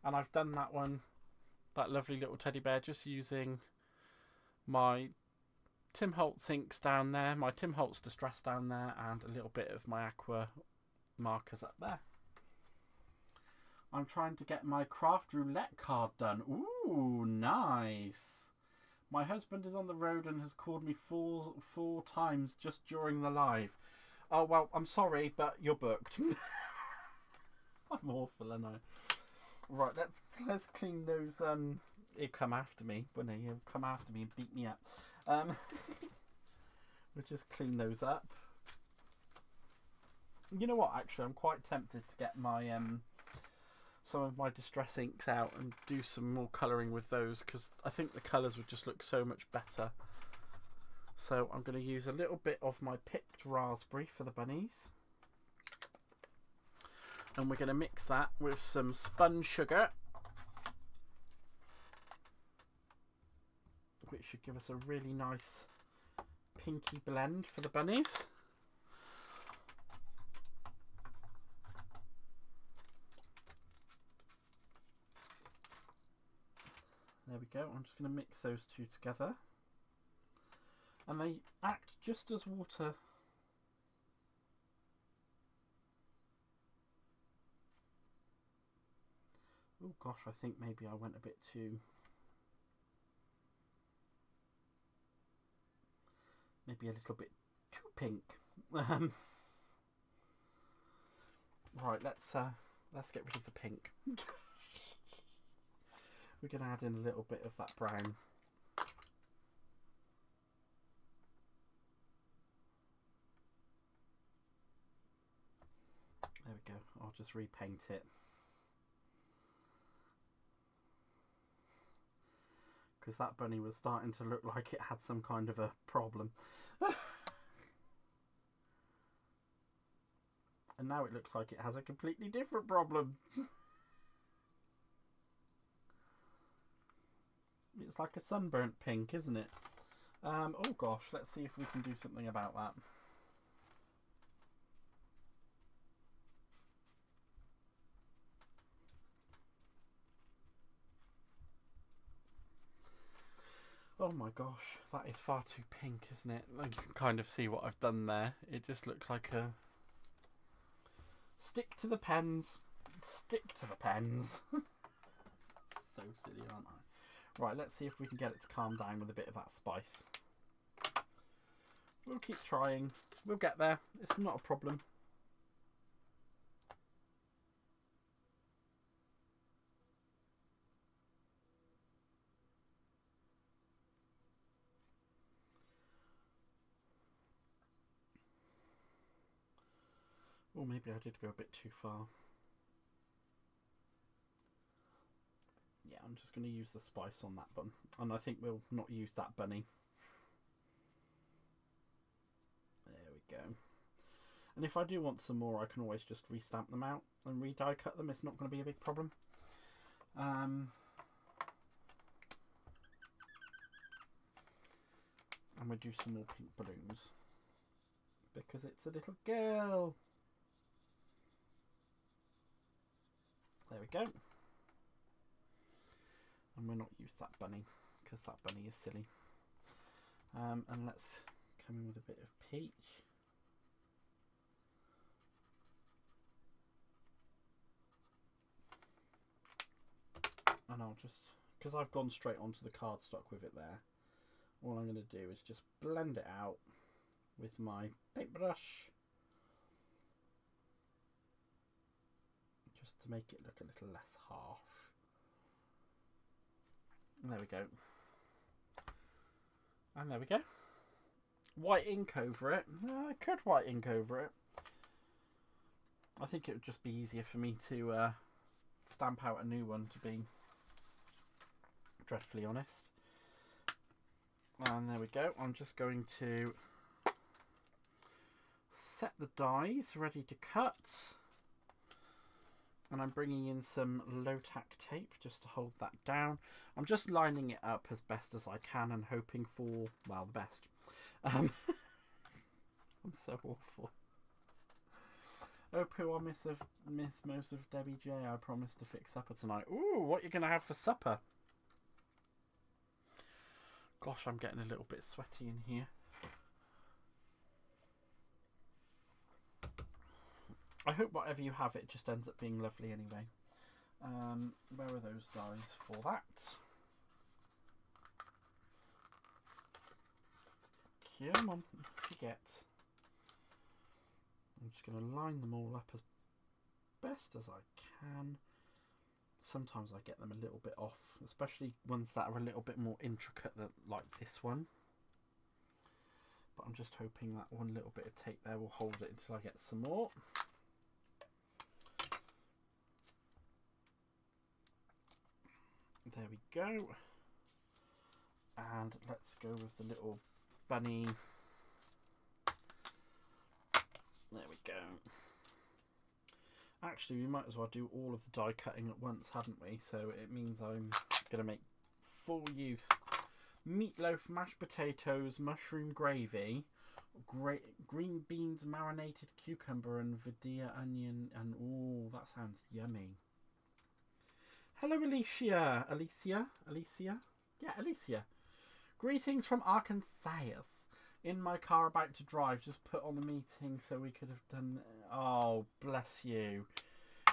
And I've done that one, that lovely little teddy bear, just using my Tim Holtz inks down there, my Tim Holtz Distress down there, and a little bit of my aqua markers up there. I'm trying to get my craft roulette card done. Ooh, nice. My husband is on the road and has called me four times just during the live. Oh, well, I'm sorry, but you're booked. I'm awful, aren't I? Right, let's clean those. He'll come after me, won't he? He'll come after me and beat me up. We'll just clean those up. You know what, actually, I'm quite tempted to get my some of my Distress inks out and do some more colouring with those, because I think the colours would just look so much better. So I'm going to use a little bit of my picked raspberry for the bunnies, and we're going to mix that with some spun sugar, which should give us a really nice pinky blend for the bunnies. There we go. I'm just going to mix those two together. And they act just as water. Oh gosh, I think maybe I went a bit too... maybe a little bit too pink. Right, let's get rid of the pink. We're going to add in a little bit of that brown. There we go. I'll just repaint it. Because that bunny was starting to look like it had some kind of a problem. And now it looks like it has a completely different problem. It's like a sunburnt pink, isn't it? Oh gosh, let's see if we can do something about that. Oh my gosh, that is far too pink, isn't it? Like, you can kind of see what I've done there. It just looks like a... Stick to the pens. Stick to the pens. So silly, aren't I? Right, let's see if we can get it to calm down with a bit of that spice. We'll keep trying. We'll get there. It's not a problem. Or maybe I did go a bit too far. Yeah, I'm just going to use the spice on that bun. And I think we'll not use that bunny. There we go. And if I do want some more, I can always just re-stamp them out and re-die cut them. It's not going to be a big problem. And we'll do some more pink balloons. Because it's a little girl. There we go. And we'll not use that bunny, because that bunny is silly. And let's come in with a bit of peach. And I'll just, because I've gone straight onto the cardstock with it there, all I'm going to do is just blend it out with my paintbrush. Just to make it look a little less harsh. And there we go. And there we go. white ink over it. I could white ink over it. I think it would just be easier for me to stamp out a new one, to be dreadfully honest. And there we go. I'm just going to set the dies ready to cut. And I'm bringing in some low-tack tape just to hold that down. I'm just lining it up as best as I can and hoping for, well, the best. I'm so awful. Oh, poo, I miss most of Debbie J. I promised to fix supper tonight. Ooh, what you going to have for supper? Gosh, I'm getting a little bit sweaty in here. I hope whatever you have, it just ends up being lovely anyway. Where are those dies for that? Come on, forget. I'm just going to line them all up as best as I can. Sometimes I get them a little bit off, especially ones that are a little bit more intricate than like this one. But I'm just hoping that one little bit of tape there will hold it until I get some more. There we go. And let's go with the little bunny. There we go. Actually, we might as well do all of the die cutting at once, hadn't we? So it means I'm going to make full use. Meatloaf, mashed potatoes, mushroom gravy, green beans, marinated cucumber, and Vidia onion. And oh, that sounds yummy. Hello, Alicia. Alicia? Yeah, Alicia. Greetings from Arkansas. In my car about to drive, just put on the meeting so we could have done... Oh, bless you.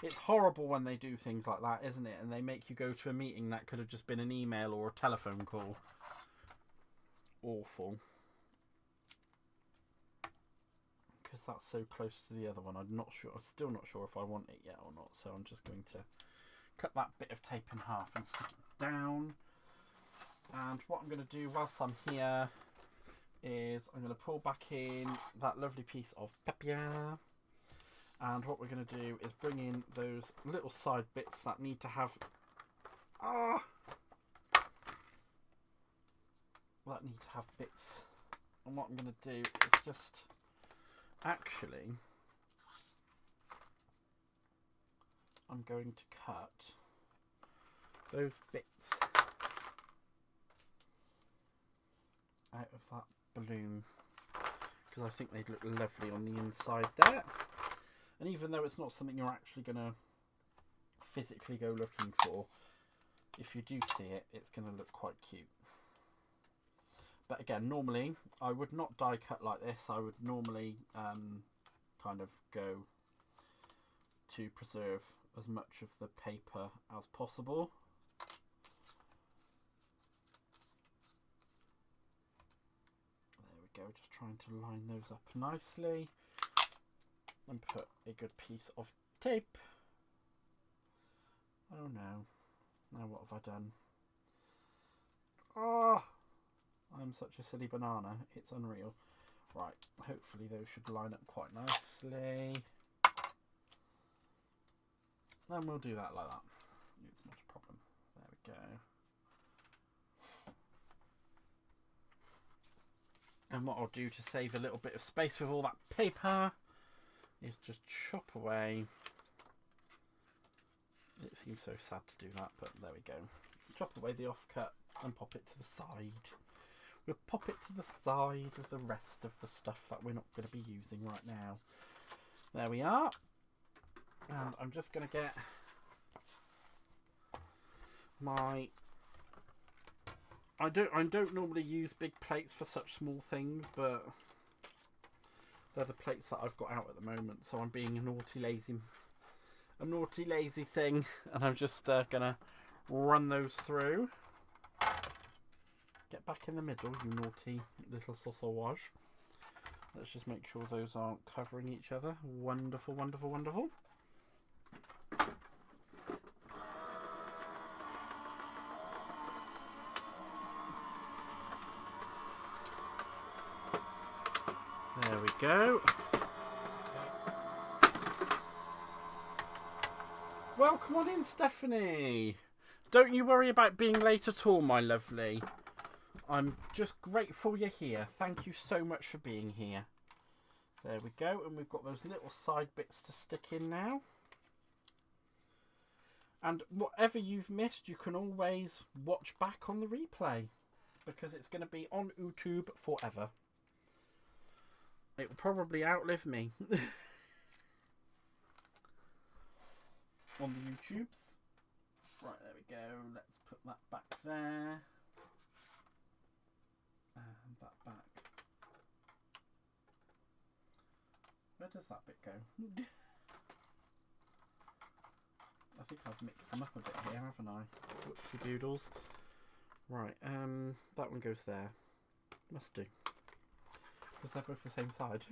It's horrible when they do things like that, isn't it? And they make you go to a meeting that could have just been an email or a telephone call. Awful. Because that's so close to the other one. I'm not sure. I'm still not sure if I want it yet or not. So I'm just going to cut that bit of tape in half and stick it down. And what I'm going to do whilst I'm here is I'm going to pull back in that lovely piece of papier, and what we're going to do is bring in those little side bits that need to have bits, and what I'm going to do is just actually I'm going to cut those bits out of that balloon because I think they'd look lovely on the inside there. And even though it's not something you're actually going to physically go looking for, if you do see it, it's going to look quite cute. But again, normally I would not die cut like this. I would normally kind of go to preserve as much of the paper as possible. Go, just trying to line those up nicely and put a good piece of tape. Oh no, now what have I done? Oh, I'm such a silly banana, it's unreal. Right, hopefully those should line up quite nicely, and we'll do that like that. It's not a problem. There we go. And what I'll do to save a little bit of space with all that paper is just chop away. It seems so sad to do that, but there we go. Chop away the offcut and pop it to the side. We'll pop it to the side with the rest of the stuff that we're not going to be using right now. There we are. And I'm just going to get my... I don't normally use big plates for such small things, but they're the plates that I've got out at the moment. So I'm being a naughty lazy thing, and I'm just gonna run those through. Get back in the middle, you naughty little sausage. Let's just make sure those aren't covering each other. Wonderful, wonderful, wonderful. There we go. Well, come on in, Stephanie. Don't you worry about being late at all, my lovely. I'm just grateful you're here. Thank you so much for being here. There we go. And we've got those little side bits to stick in now. And whatever you've missed, you can always watch back on the replay, because it's going to be on YouTube forever. It will probably outlive me. On the YouTubes. Right, there we go. Let's put that back there. And that back. Where does that bit go? I think I've mixed them up a bit here, haven't I? Whoopsie doodles. Right, that one goes there. Must do. Because they're both the same side.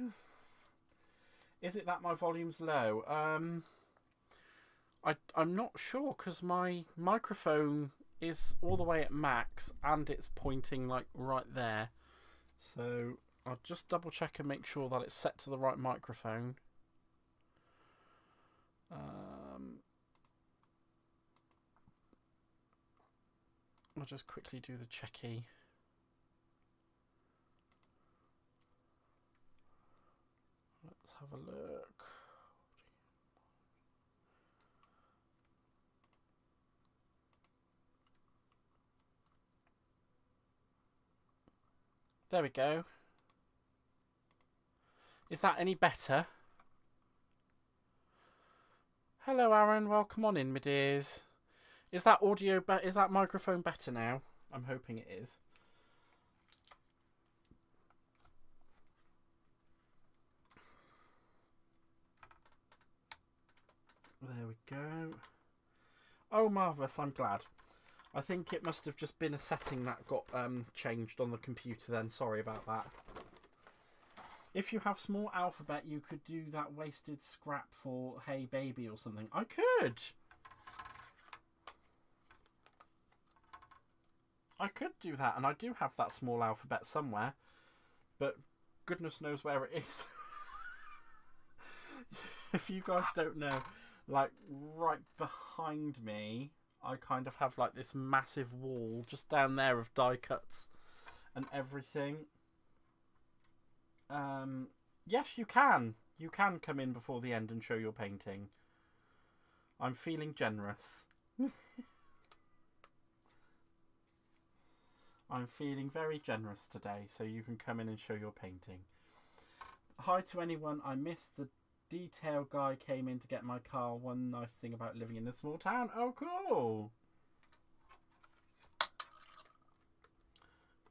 Is it that my volume's low? I'm not sure, because my microphone is all the way at max and it's pointing like right there. So I'll just double check and make sure that it's set to the right microphone. I'll just quickly do the checky. Let's have a look. There we go. Is that any better? Hello, Aaron. Welcome on in, my dears. Is that audio is that microphone better now? I'm hoping it is. There we go. Oh, marvellous. I'm glad. I think it must have just been a setting that got changed on the computer then. Sorry about that. If you have small alphabet, you could do that wasted scrap for Hey Baby or something. I could. I could do that, and I do have that small alphabet somewhere. But goodness knows where it is. If you guys don't know, like right behind me, I kind of have like this massive wall just down there of die cuts and everything. Yes, you can. You can come in before the end and show your painting. I'm feeling generous. I'm feeling very generous today, so you can come in and show your painting. Hi to anyone I missed. The detail guy came in to get my car. One nice thing about living in a small town. Oh, cool.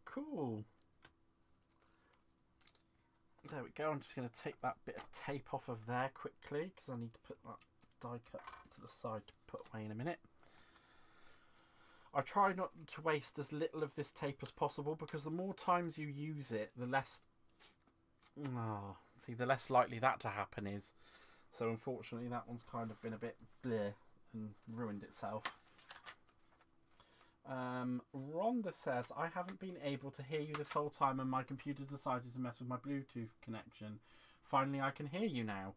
Cool. There we go. I'm just going to take that bit of tape off of there quickly, because I need to put that die cut to the side to put away in a minute. I try not to waste as little of this tape as possible, because the more times you use it, the less... Oh, see, the less likely that to happen is. So unfortunately that one's kind of been a bit bleh and ruined itself. Rhonda says, I haven't been able to hear you this whole time and my computer decided to mess with my Bluetooth connection. Finally I can hear you now.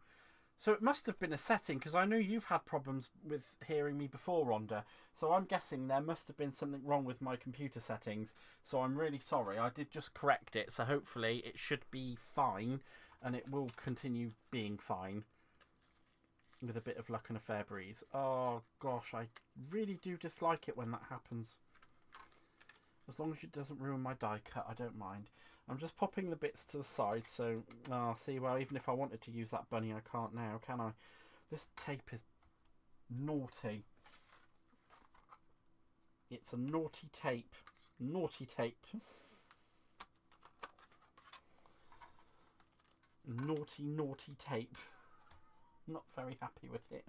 So it must have been a setting, because I know you've had problems with hearing me before, Rhonda. So I'm guessing there must have been something wrong with my computer settings. So I'm really sorry. I did just correct it. So hopefully it should be fine. And it will continue being fine. With a bit of luck and a fair breeze. Oh, gosh. I really do dislike it when that happens. As long as it doesn't ruin my die cut, I don't mind. I'm just popping the bits to the side, so... Oh, see, well, even if I wanted to use that bunny, I can't now, can I? This tape is naughty. It's a naughty tape. Naughty tape. Naughty, naughty tape. Not very happy with it.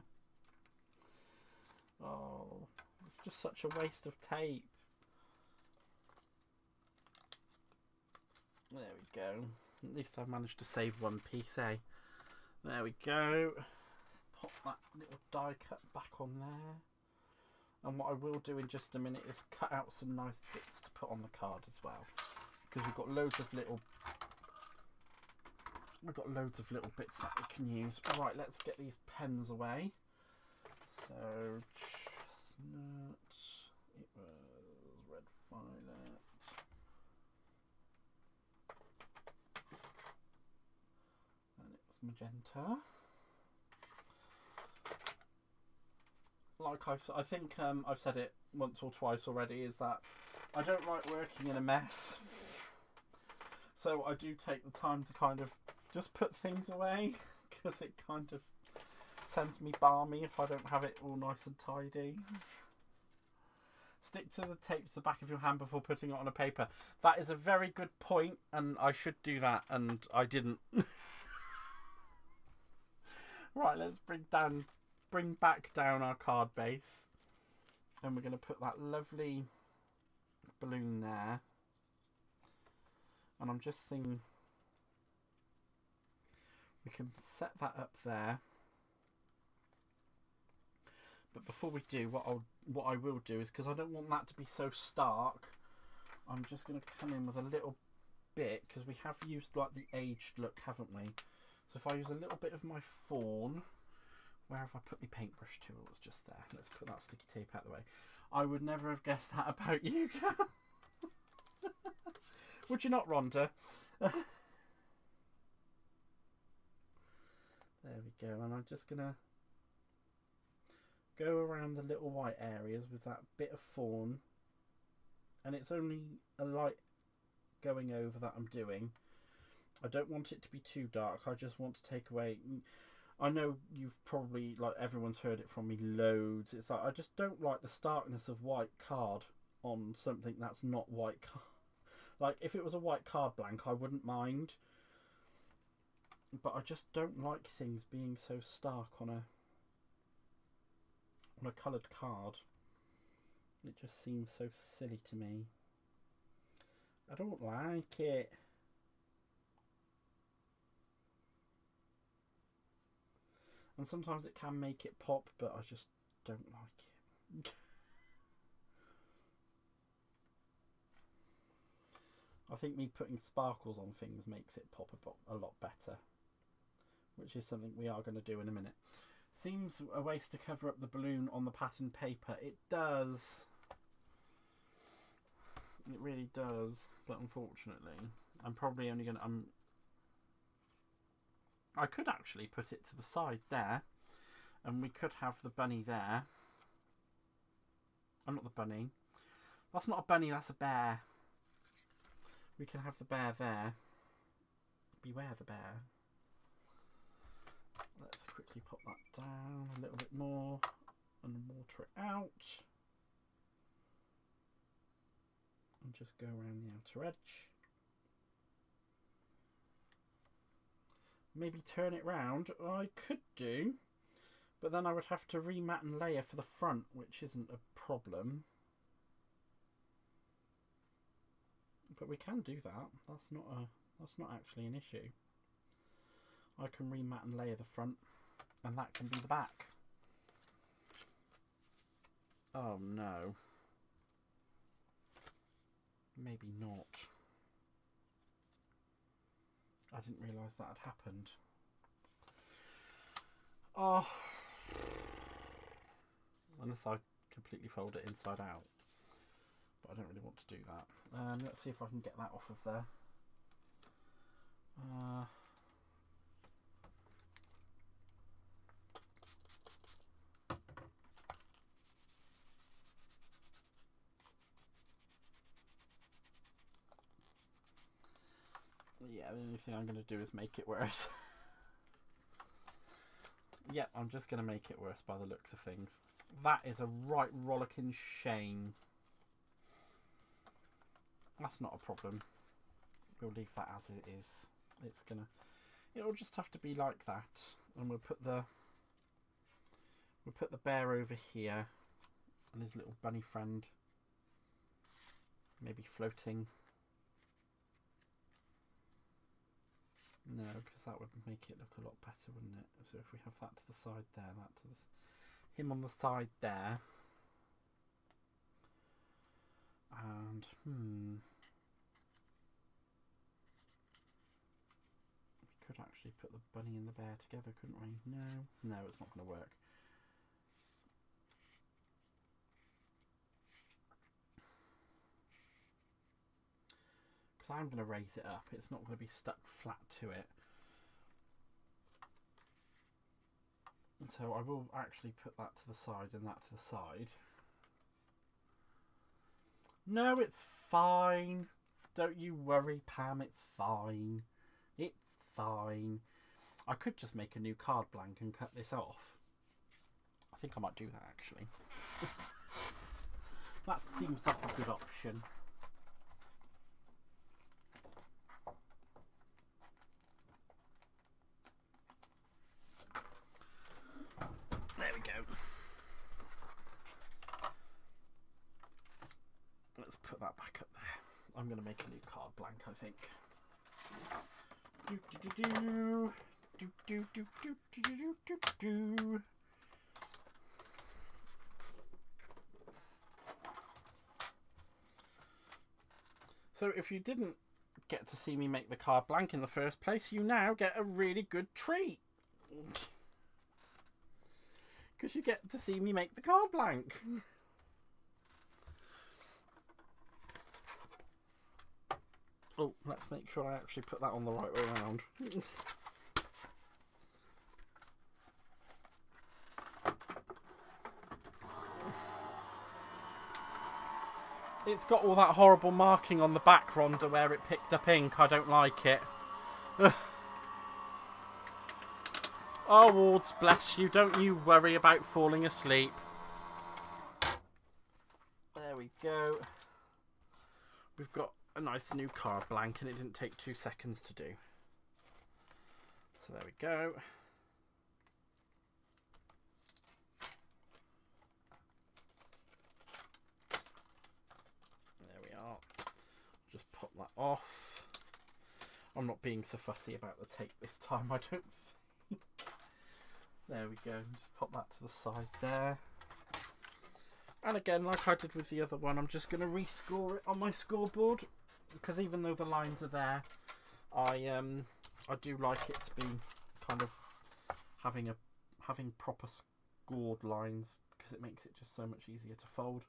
Oh, it's just such a waste of tape. There we go. At least I managed to save one piece, eh? There we go. Pop that little die cut back on there. And what I will do in just a minute is cut out some nice bits to put on the card as well. Because we've got loads of little We've got loads of little bits that we can use. Right, let's get these pens away. So, chestnut, it was red violet. And it was magenta. Like I think I've said it once or twice already, is that I don't like working in a mess. So I do take the time to kind of just put things away, because it kind of sends me balmy if I don't have it all nice and tidy. Stick to the tape to the back of your hand before putting it on a paper. That is a very good point, and I should do that, and I didn't. Right, let's bring back down our card base. And we're going to put that lovely balloon there. And I'm just thinking we can set that up there. But before we do, what I will do is, because I don't want that to be so stark, I'm just going to come in with a little bit, because we have used like the aged look, haven't we? So if I use a little bit of my fawn, where have I put my paintbrush tool? It's just there. Let's put that sticky tape out of the way. I would never have guessed that about you. Would you not, Rhonda? There we go. And I'm just going to go around the little white areas with that bit of fawn. And it's only a light going over that I'm doing. I don't want it to be too dark. I just want to take away... I know you've probably, like, everyone's heard it from me loads. It's like, I just don't like the starkness of white card on something that's not white card. Like, if it was a white card blank, I wouldn't mind. But I just don't like things being so stark on a coloured card. It just seems so silly to me. I don't like it. And sometimes it can make it pop, but I just don't like it. I think me putting sparkles on things makes it pop a lot better, which is something we are going to do in a minute. Seems a waste to cover up the balloon on the pattern paper. It does. It really does, but unfortunately, I'm probably only going to... I could actually put it to the side there, and we could have the bunny there. I'm not the bunny. That's not a bunny, that's a bear. We can have the bear there. Beware the bear. Let's quickly pop that down a little bit more and water it out. And just go around the outer edge. Maybe turn it round. I could do, but then I would have to remat and layer for the front, which isn't a problem. But we can do that. That's not actually an issue. I can remat and layer the front, and that can be the back. Oh no. Maybe not. I didn't realise that had happened. Oh. Unless I completely fold it inside out. But I don't really want to do that. Let's see if I can get that off of there. Yeah, the only thing I'm going to do is make it worse. Yep, I'm just going to make it worse by the looks of things. That is a right rollicking shame. That's not a problem. We'll leave that as it is. It'll just have to be like that. And we'll put the bear over here and his little bunny friend maybe floating. No, because that would make it look a lot better, wouldn't it? So if we have that to the side there, that to him on the side there, and we could actually put the bunny and the bear together, couldn't we? No, no, it's not going to work. Because I'm going to raise it up. It's not going to be stuck flat to it. So I will actually put that to the side and that to the side. No, it's fine. Don't you worry, Pam, it's fine. It's fine. I could just make a new card blank and cut this off. I think I might do that, actually. That seems like a good option. There we go. Let's put that back up there. I'm going to make a new card blank, I think. Do do do do do do do do do do do. So if you didn't get to see me make the card blank in the first place, you now get a really good treat. Because you get to see me make the card blank. Oh, let's make sure I actually put that on the right way around. It's got all that horrible marking on the back, Rhonda, where it picked up ink. I don't like it. Oh, Wards, bless you. Don't you worry about falling asleep. There we go. We've got a nice new card blank and it didn't take 2 seconds to do. So there we go. There we are. Just pop that off. I'm not being so fussy about the tape this time, I don't think. There we go. Just pop that to the side there. And again, like I did with the other one, I'm just going to rescore it on my scoreboard. Because even though the lines are there, I do like it to be kind of having proper scored lines, because it makes it just so much easier to fold.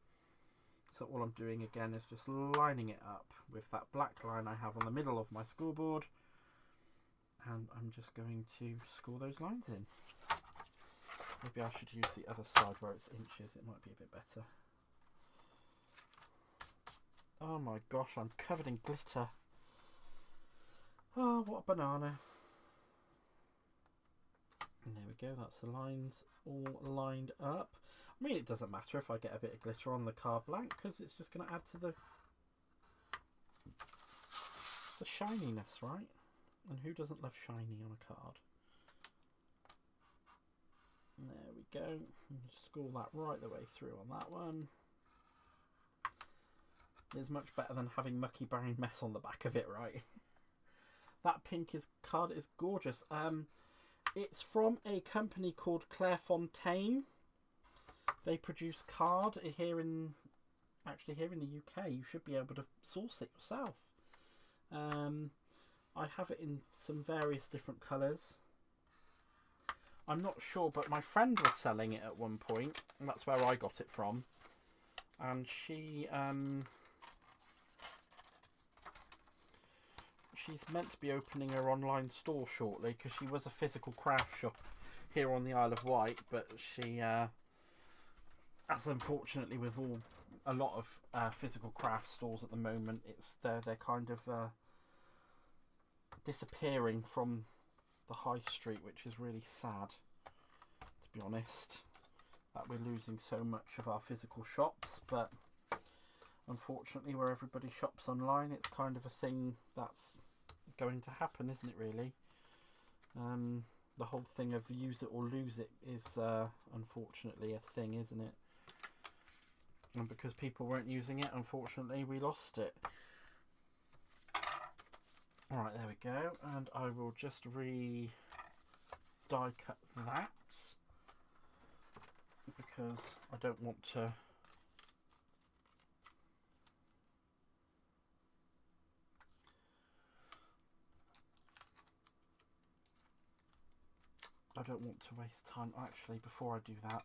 So all I'm doing again is just lining it up with that black line I have on the middle of my scoreboard, and I'm just going to score those lines in. Maybe I should use the other side where it's inches, it might be a bit better. Oh my gosh, I'm covered in glitter. Oh, what a banana. And there we go, that's the lines all lined up. I mean, it doesn't matter if I get a bit of glitter on the card blank, because it's just going to add to the shininess, right? And who doesn't love shiny on a card? And there we go. Score that right the way through on that one. It's much better than having mucky brown mess on the back of it, right? That pink card is gorgeous. It's from a company called Clairefontaine. They produce card here in the UK. You should be able to source it yourself. I have it in some various different colours. I'm not sure, but my friend was selling it at one point, and that's where I got it from. And she's meant to be opening her online store shortly, because she was a physical craft shop here on the Isle of Wight, but she, as unfortunately with a lot of physical craft stores at the moment, they're kind of disappearing from the high street, which is really sad, to be honest, that we're losing so much of our physical shops. But unfortunately, where everybody shops online, it's kind of a thing that's going to happen, isn't it, really? The whole thing of use it or lose it is unfortunately a thing, isn't it? And because people weren't using it, unfortunately we lost it. Alright, there we go, and I will just die cut that, because I don't want to I don't want to waste time. Actually, before I do that,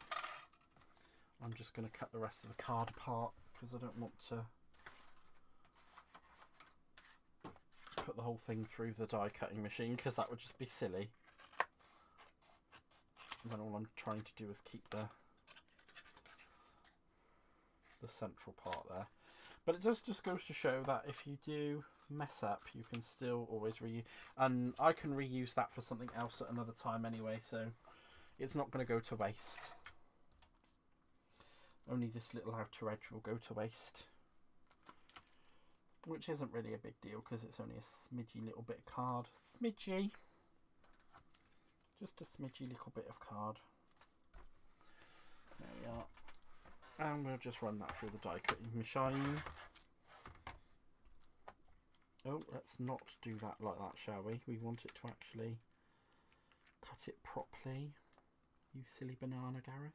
I'm just going to cut the rest of the card apart because I don't want to put the whole thing through the die cutting machine because that would just be silly. When all I'm trying to do is keep the central part there. But it does just goes to show that if you do mess up, you can still always reuse. And I can reuse that for something else at another time anyway, so it's not going to go to waste. Only this little outer edge will go to waste. Which isn't really a big deal because it's only a smidgy little bit of card. Smidgy! Just a smidgy little bit of card. There we are. And we'll just run that through the die cutting machine. Oh, let's not do that like that, shall we? We want it to actually cut it properly. You silly banana, Gareth.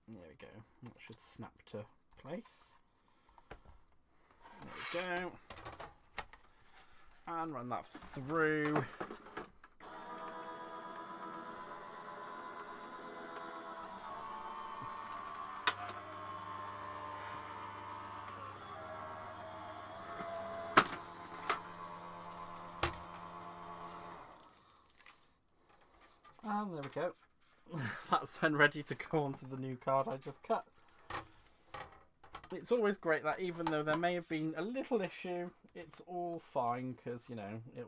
There we go. That should snap to place. There we go. And run that through. And there we go. That's then ready to go onto the new card I just cut. It's always great that even though there may have been a little issue, it's all fine because, you know, it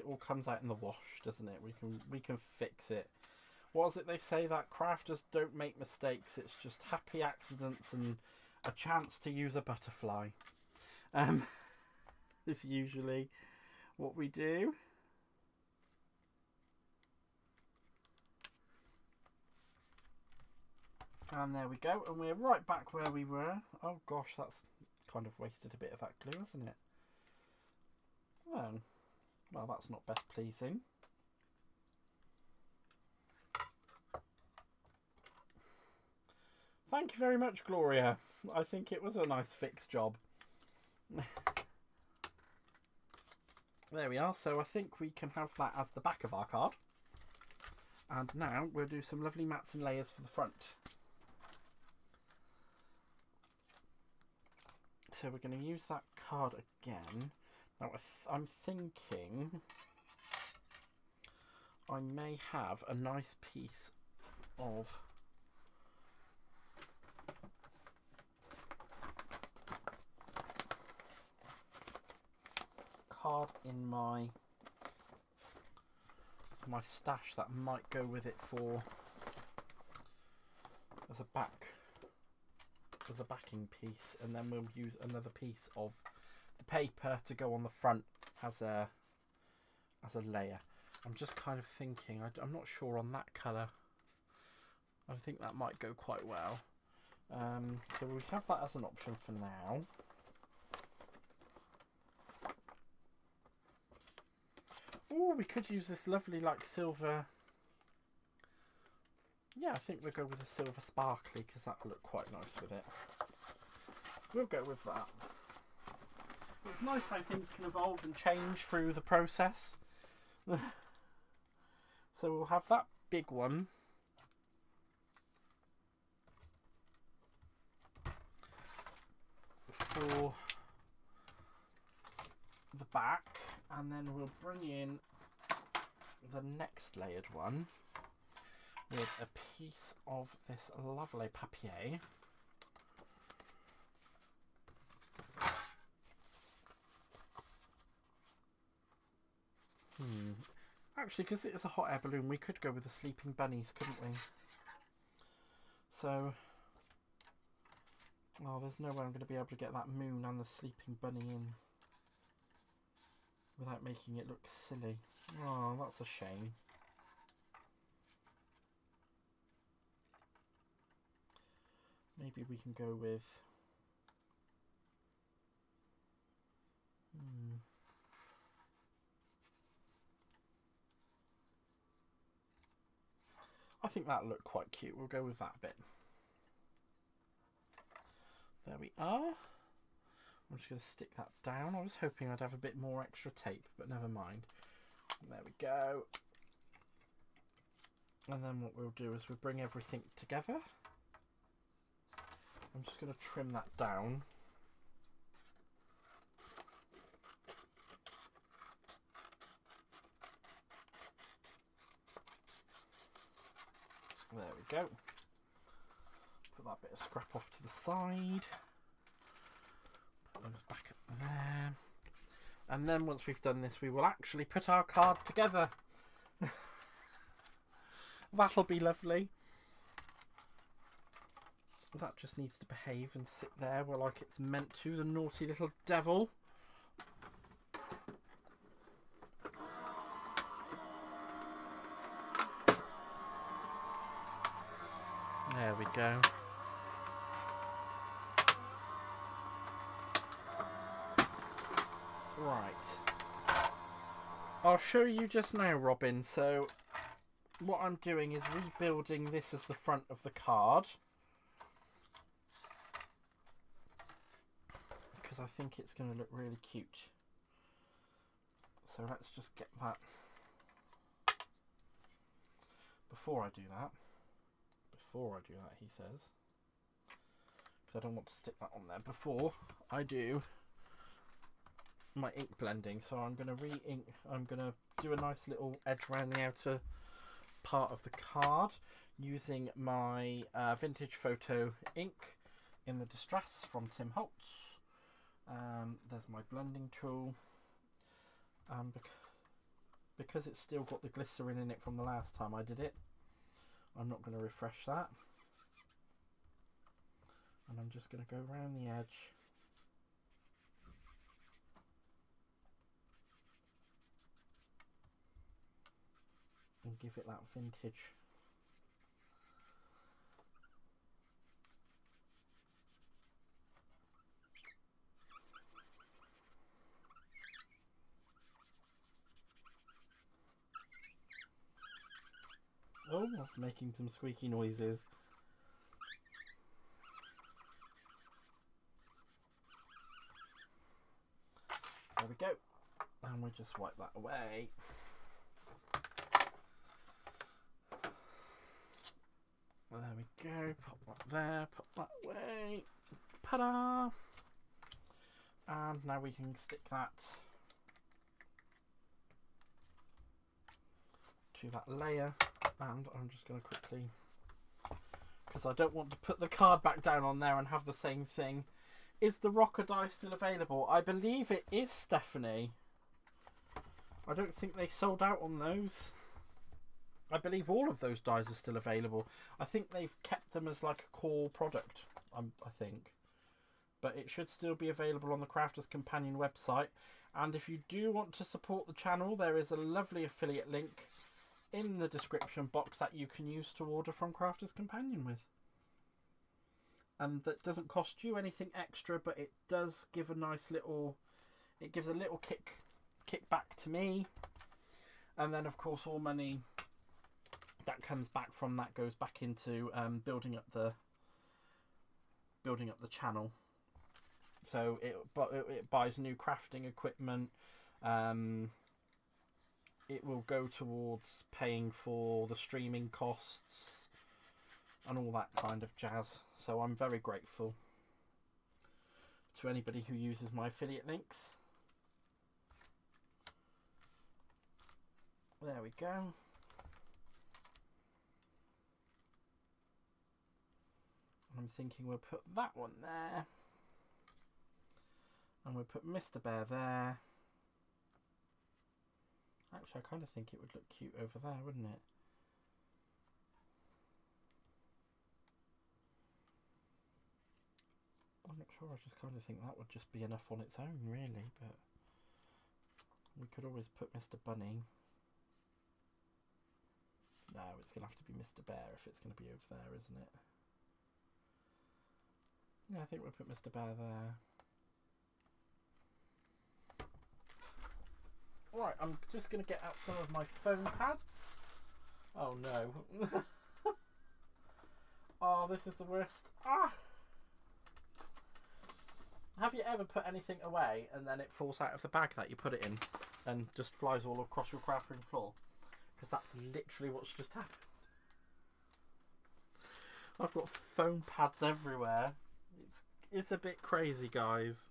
all comes out in the wash, doesn't it? We can fix it. What is it they say, that crafters don't make mistakes, it's just happy accidents and a chance to use a butterfly. Is usually what we do. And there we go, and we're right back where we were. Oh gosh, that's kind of wasted a bit of that glue, isn't it? Oh, well, that's not best pleasing. Thank you very much, Gloria. I think it was a nice fix job. There we are, so I think we can have that as the back of our card. And now we'll do some lovely mats and layers for the front. So we're going to use that card again. Now I'm thinking I may have a nice piece of card in my stash that might go with it for as a backing piece, and then we'll use another piece of the paper to go on the front as a layer. I'm just kind of thinking, I'm not sure on that colour. I think that might go quite well. So we have that as an option for now. Oh, we could use this lovely like silver. Yeah, I think we'll go with a silver sparkly because that will look quite nice with it. We'll go with that. It's nice how things can evolve and change through the process. So we'll have that big one. For the back, and then we'll bring in the next layered one with a piece of this lovely papier. Actually, because it is a hot air balloon, we could go with the sleeping bunnies, couldn't we? So, oh, there's no way I'm going to be able to get that moon and the sleeping bunny in without making it look silly. Oh, that's a shame. Maybe we can go with I think that'll look quite cute. We'll go with that bit. There we are. I'm just going to stick that down. I was hoping I'd have a bit more extra tape, but never mind. There we go. And then what we'll do is we'll bring everything together. I'm just going to trim that down. There we go. Put that bit of scrap off to the side. Put those back up there. And then once we've done this, we will actually put our card together. That'll be lovely. That just needs to behave and sit there like it's meant to, the naughty little devil. There we go. Right. I'll show you just now, Robin. So what I'm doing is rebuilding this as the front of the card. Because I think it's going to look really cute. So let's just get that. Before I do that, he says, because I don't want to stick that on there before I do my ink blending. So I'm going to re-ink. I'm going to do a nice little edge around the outer part of the card using my vintage photo ink in the Distress from Tim Holtz. There's my blending tool. Because it's still got the glycerin in it from the last time I did it, I'm not going to refresh that. And I'm just going to go around the edge. And give it that vintage. Oh, that's making some squeaky noises. There we go. And we'll just wipe that away. There we go. Pop that there, pop that away. Ta-da! And now we can stick that to that layer. And I'm just going to quickly, because I don't want to put the card back down on there and have the same thing. Is the rocker die still available? I believe it is, Stephanie. I don't think they sold out on those. I believe all of those dies are still available. I think they've kept them as like a core product, I think. But it should still be available on the Crafter's Companion website. And if you do want to support the channel, there is a lovely affiliate link in the description box that you can use to order from Crafter's Companion with. And that doesn't cost you anything extra, but it does give a nice little, it gives a little kick back to me. And then of course all money that comes back from that goes back into building up the channel. So it buys new crafting equipment. It will go towards paying for the streaming costs and all that kind of jazz. So I'm very grateful to anybody who uses my affiliate links. There we go. I'm thinking we'll put that one there. And we'll put Mr. Bear there. Actually, I kind of think it would look cute over there, wouldn't it? I'm not sure, I just kind of think that would just be enough on its own, really, but we could always put Mr. Bunny. No, it's going to have to be Mr. Bear if it's going to be over there, isn't it? Yeah, I think we'll put Mr. Bear there. Right, I'm just going to get out some of my foam pads. Oh no. Oh, this is the worst. Ah! Have you ever put anything away and then it falls out of the bag that you put it in and just flies all across your craft room floor? Because that's literally what's just happened. I've got foam pads everywhere. It's a bit crazy, guys.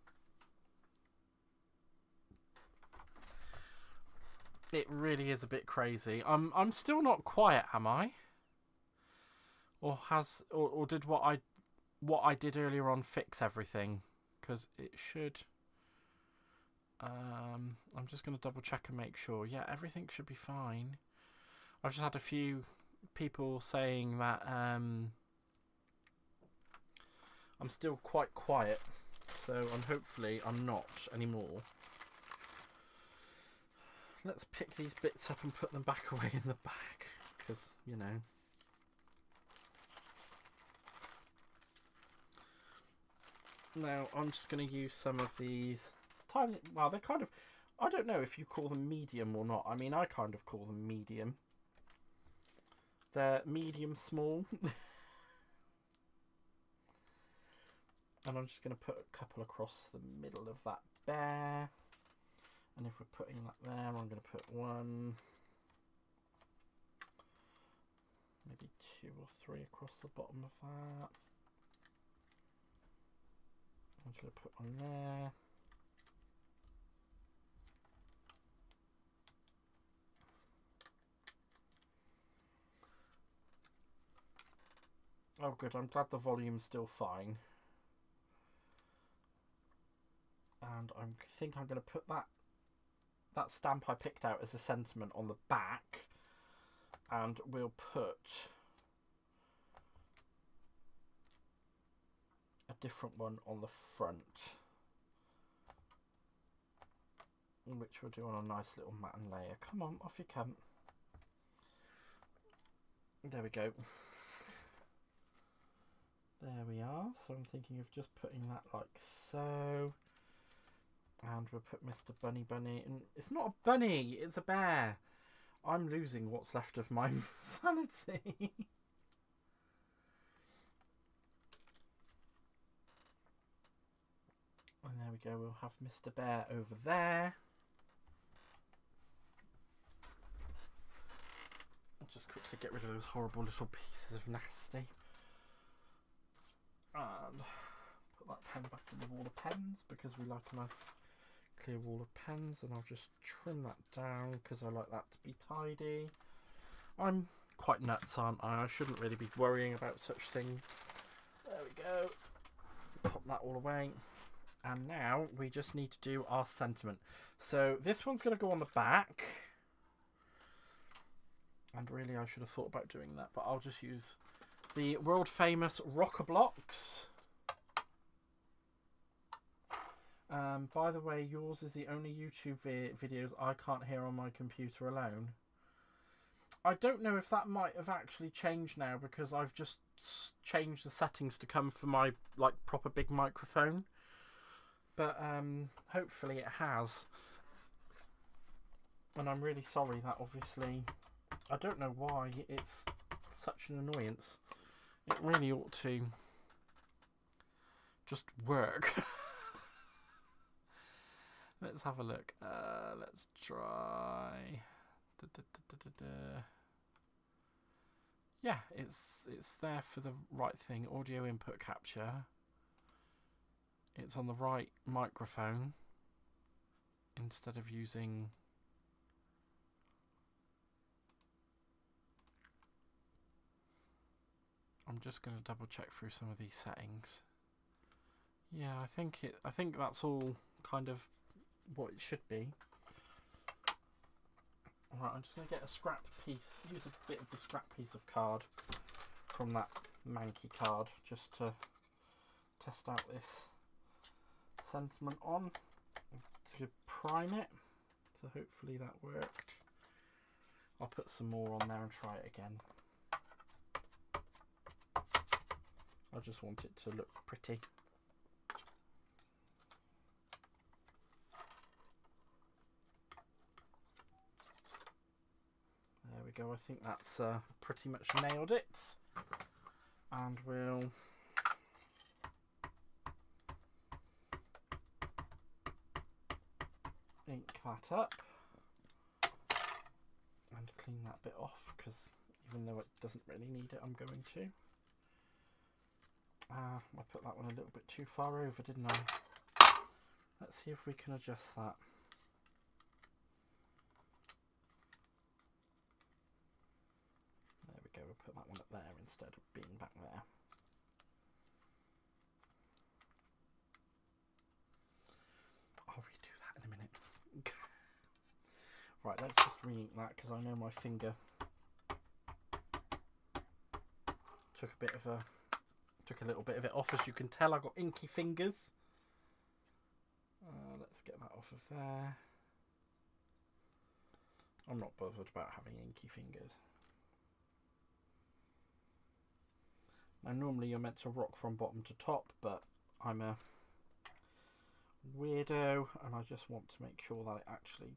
It really is a bit crazy. I'm still not quiet, am I? Or did what I did earlier on fix everything? Because it should. I'm just going to double check and make sure. Yeah, everything should be fine. I've just had a few people saying that I'm still quite quiet, so hopefully I'm not anymore. Let's pick these bits up and put them back away in the bag, because, you know. Now I'm just going to use some of these tiny, well, they're kind of, I don't know if you call them medium or not. I mean, I kind of call them medium. They're medium small. And I'm just going to put a couple across the middle of that bear. And if we're putting that there, I'm going to put one, maybe 2 or 3 across the bottom of that. I'm just going to put one there. Oh good, I'm glad the volume's still fine. And I think I'm going to put that stamp I picked out as a sentiment on the back. And we'll put a different one on the front, which we'll do on a nice little matten layer. Come on, off you come. There we go. There we are. So I'm thinking of just putting that like so. And we'll put Mr. Bunny. And it's not a bunny, it's a bear. I'm losing what's left of my sanity. And there we go, we'll have Mr. Bear over there. I'll just quickly get rid of those horrible little pieces of nasty. And put that pen back in the wall of pens because we like a nice clear wall of pens. And I'll just trim that down because I like that to be tidy. I'm quite nuts, aren't I? I shouldn't really be worrying about such things. There we go. Pop that all away. And now we just need to do our sentiment. So this one's going to go on the back. And really I should have thought about doing that. But I'll just use the world famous rocker blocks. By the way, yours is the only YouTube videos I can't hear on my computer alone. I don't know if that might have actually changed now because I've just changed the settings to come for my like proper big microphone. But hopefully it has. And I'm really sorry that obviously, I don't know why it's such an annoyance. It really ought to just work. Let's have a look. Let's try. Yeah, it's there for the right thing. Audio input capture. It's on the right microphone instead of using I'm just going to double check through some of these settings. Yeah, I think that's all kind of what it should be. Alright, I'm just going to get a scrap piece, use a bit of the scrap piece of card from that manky card just to test out this sentiment on to prime it. So hopefully that worked. I'll put some more on there and try it again. I just want it to look pretty. There we go, I think that's pretty much nailed it. And we'll ink that up and clean that bit off, because even though it doesn't really need it, I'm going to. I put that one a little bit too far over, didn't I? Let's see if we can adjust that. There we go, we'll put that one up there instead of being back there. I'll redo that in a minute. Right, let's just re-ink that, because I know my finger took a little bit of it off. As you can tell, I've got inky fingers. Let's get that off of there. I'm not bothered about having inky fingers. Now normally you're meant to rock from bottom to top, but I'm a weirdo and I just want to make sure that it actually...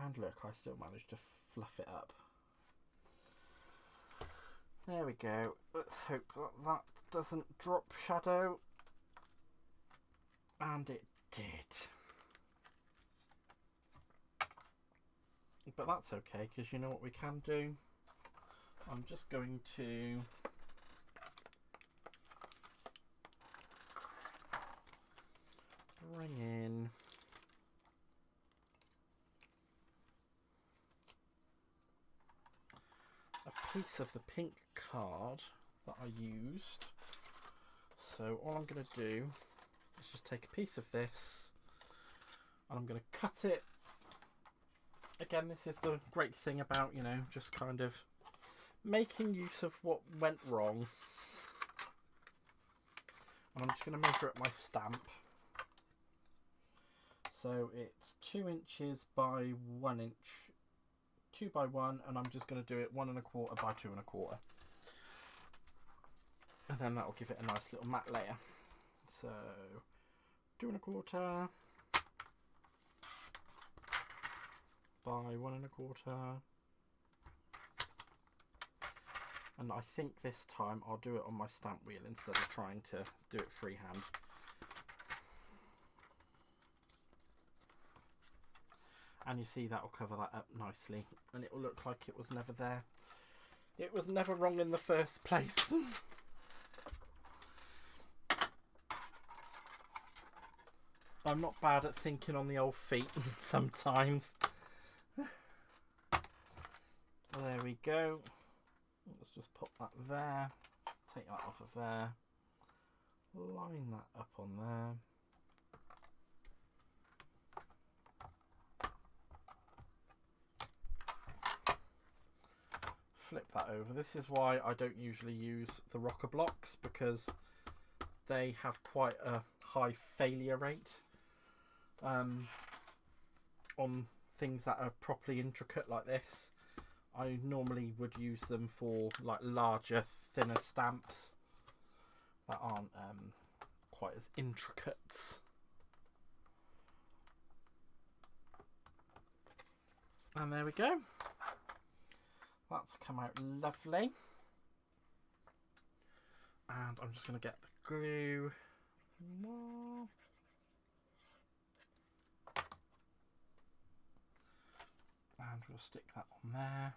And look, I still managed to fluff it up. There we go. Let's hope that that doesn't drop shadow. And it did. But that's okay, because you know what we can do? I'm just going to bring in a piece of the pink card that I used. So all I'm going to do is just take a piece of this and I'm going to cut it. Again, this is the great thing about, you know, just kind of making use of what went wrong. And I'm just going to measure up my stamp. So it's 2 inches by 1 inch, 2 by 1, and I'm just going to do it 1 1/4 by 2 1/4. And then that will give it a nice little matte layer. So 2 1/4 by 1 1/4. And I think this time I'll do it on my stamp wheel instead of trying to do it freehand. And you see that'll cover that up nicely and it will look like it was never there. It was never wrong in the first place. I'm not bad at thinking on the old feet sometimes. There we go. Let's just pop that there, take that off of there, line that up on there. Flip that over. This is why I don't usually use the rocker blocks, because they have quite a high failure rate on things that are properly intricate like this. I normally would use them for like larger, thinner stamps that aren't quite as intricate. And there we go. That's come out lovely. And I'm just going to get the glue. And we'll stick that on there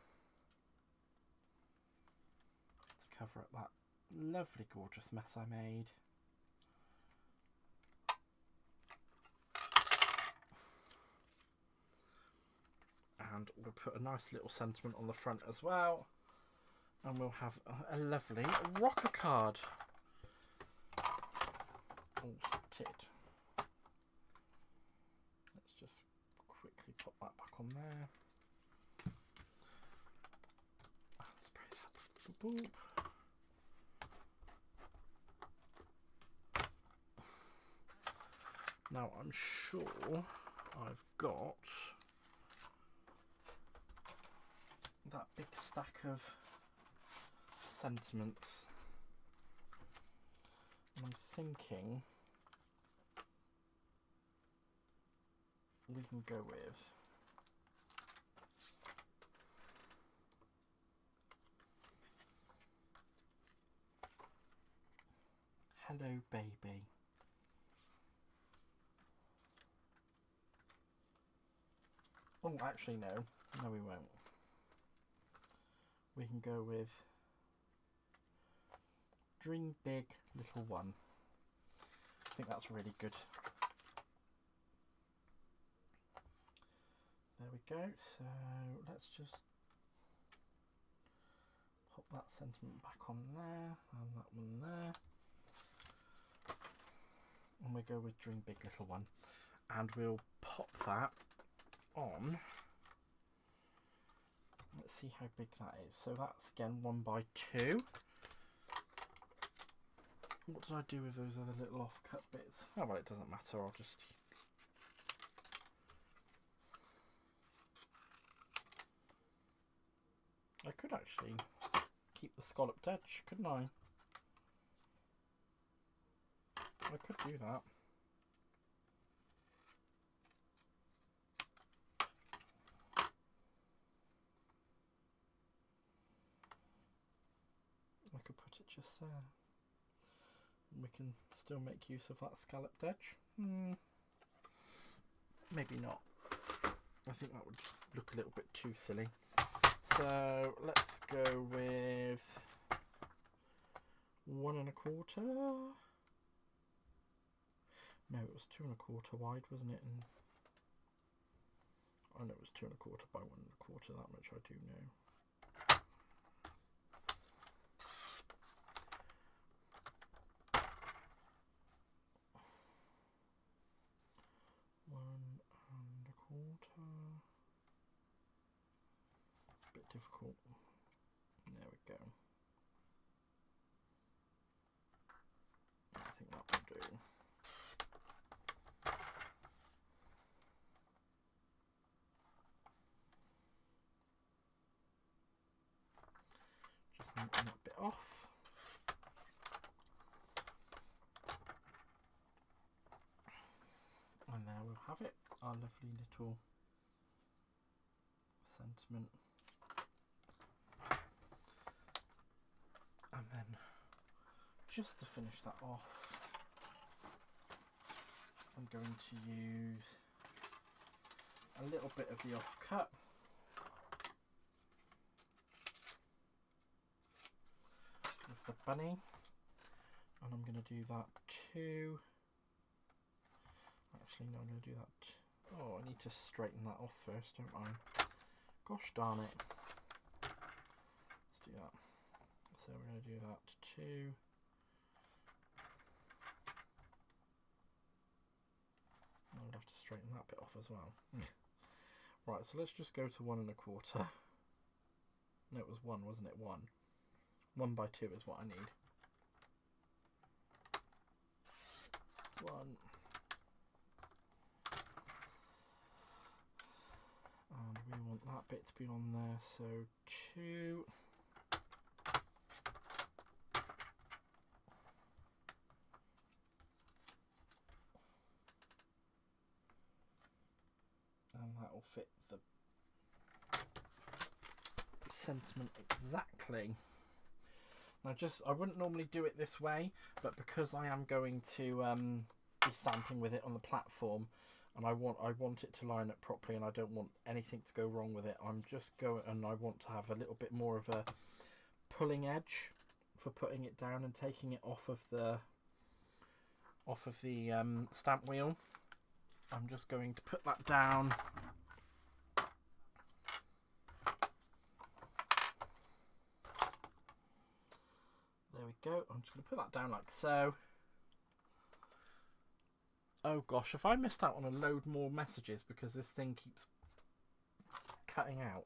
to cover up that lovely, gorgeous mess I made. And we'll put a nice little sentiment on the front as well. And we'll have a lovely rocker card all sorted. Let's just quickly pop that back on there. Spray that. Boop, boop. Now I'm sure I've got that big stack of sentiments, and I'm thinking we can go with Hello Baby. Oh, actually, no. No, we won't. We can go with Dream Big Little One. I think that's really good. There we go. So let's just pop that sentiment back on there and that one there. And we go with Dream Big Little One. And we'll pop that on. Let's see how big that is. So that's again 1 by 2. What did I do with those other little off-cut bits? Oh well, it doesn't matter. I'll just... I could actually keep the scalloped edge, couldn't I? I could do that. I could put it just there. We can still make use of that scalloped edge. Maybe not. I think that would look a little bit too silly. So let's go with 1 1/4. No, it was 2 1/4 wide, wasn't it? And I know it was 2 1/4 by 1 1/4. That much I do know. Bit difficult. There we go. I think that will do. Just knocking that bit off. And there we'll have it. Our lovely little sentiment. And then, just to finish that off, I'm going to use a little bit of the off-cut. With the bunny. And I'm going to do that too. Actually, no, I'm going to do that. Oh, I need to straighten that off first, don't I? Gosh darn it. Let's do that. So we're going to do that too. I'll have to straighten that bit off as well. Right, so let's just go to 1 1/4. No, it was 1, wasn't it? 1. 1 by 2 is what I need. 1. And we want that bit to be on there, so 2. And that will fit the sentiment exactly. Now I wouldn't normally do it this way, but because I am going to be stamping with it on the platform, and I want it to line up properly, and I don't want anything to go wrong with it, I'm just going, and I want to have a little bit more of a pulling edge for putting it down and taking it off of the stamp wheel. I'm just going to put that down. There we go. I'm just going to put that down like so. Oh gosh, have I missed out on a load more messages because this thing keeps cutting out?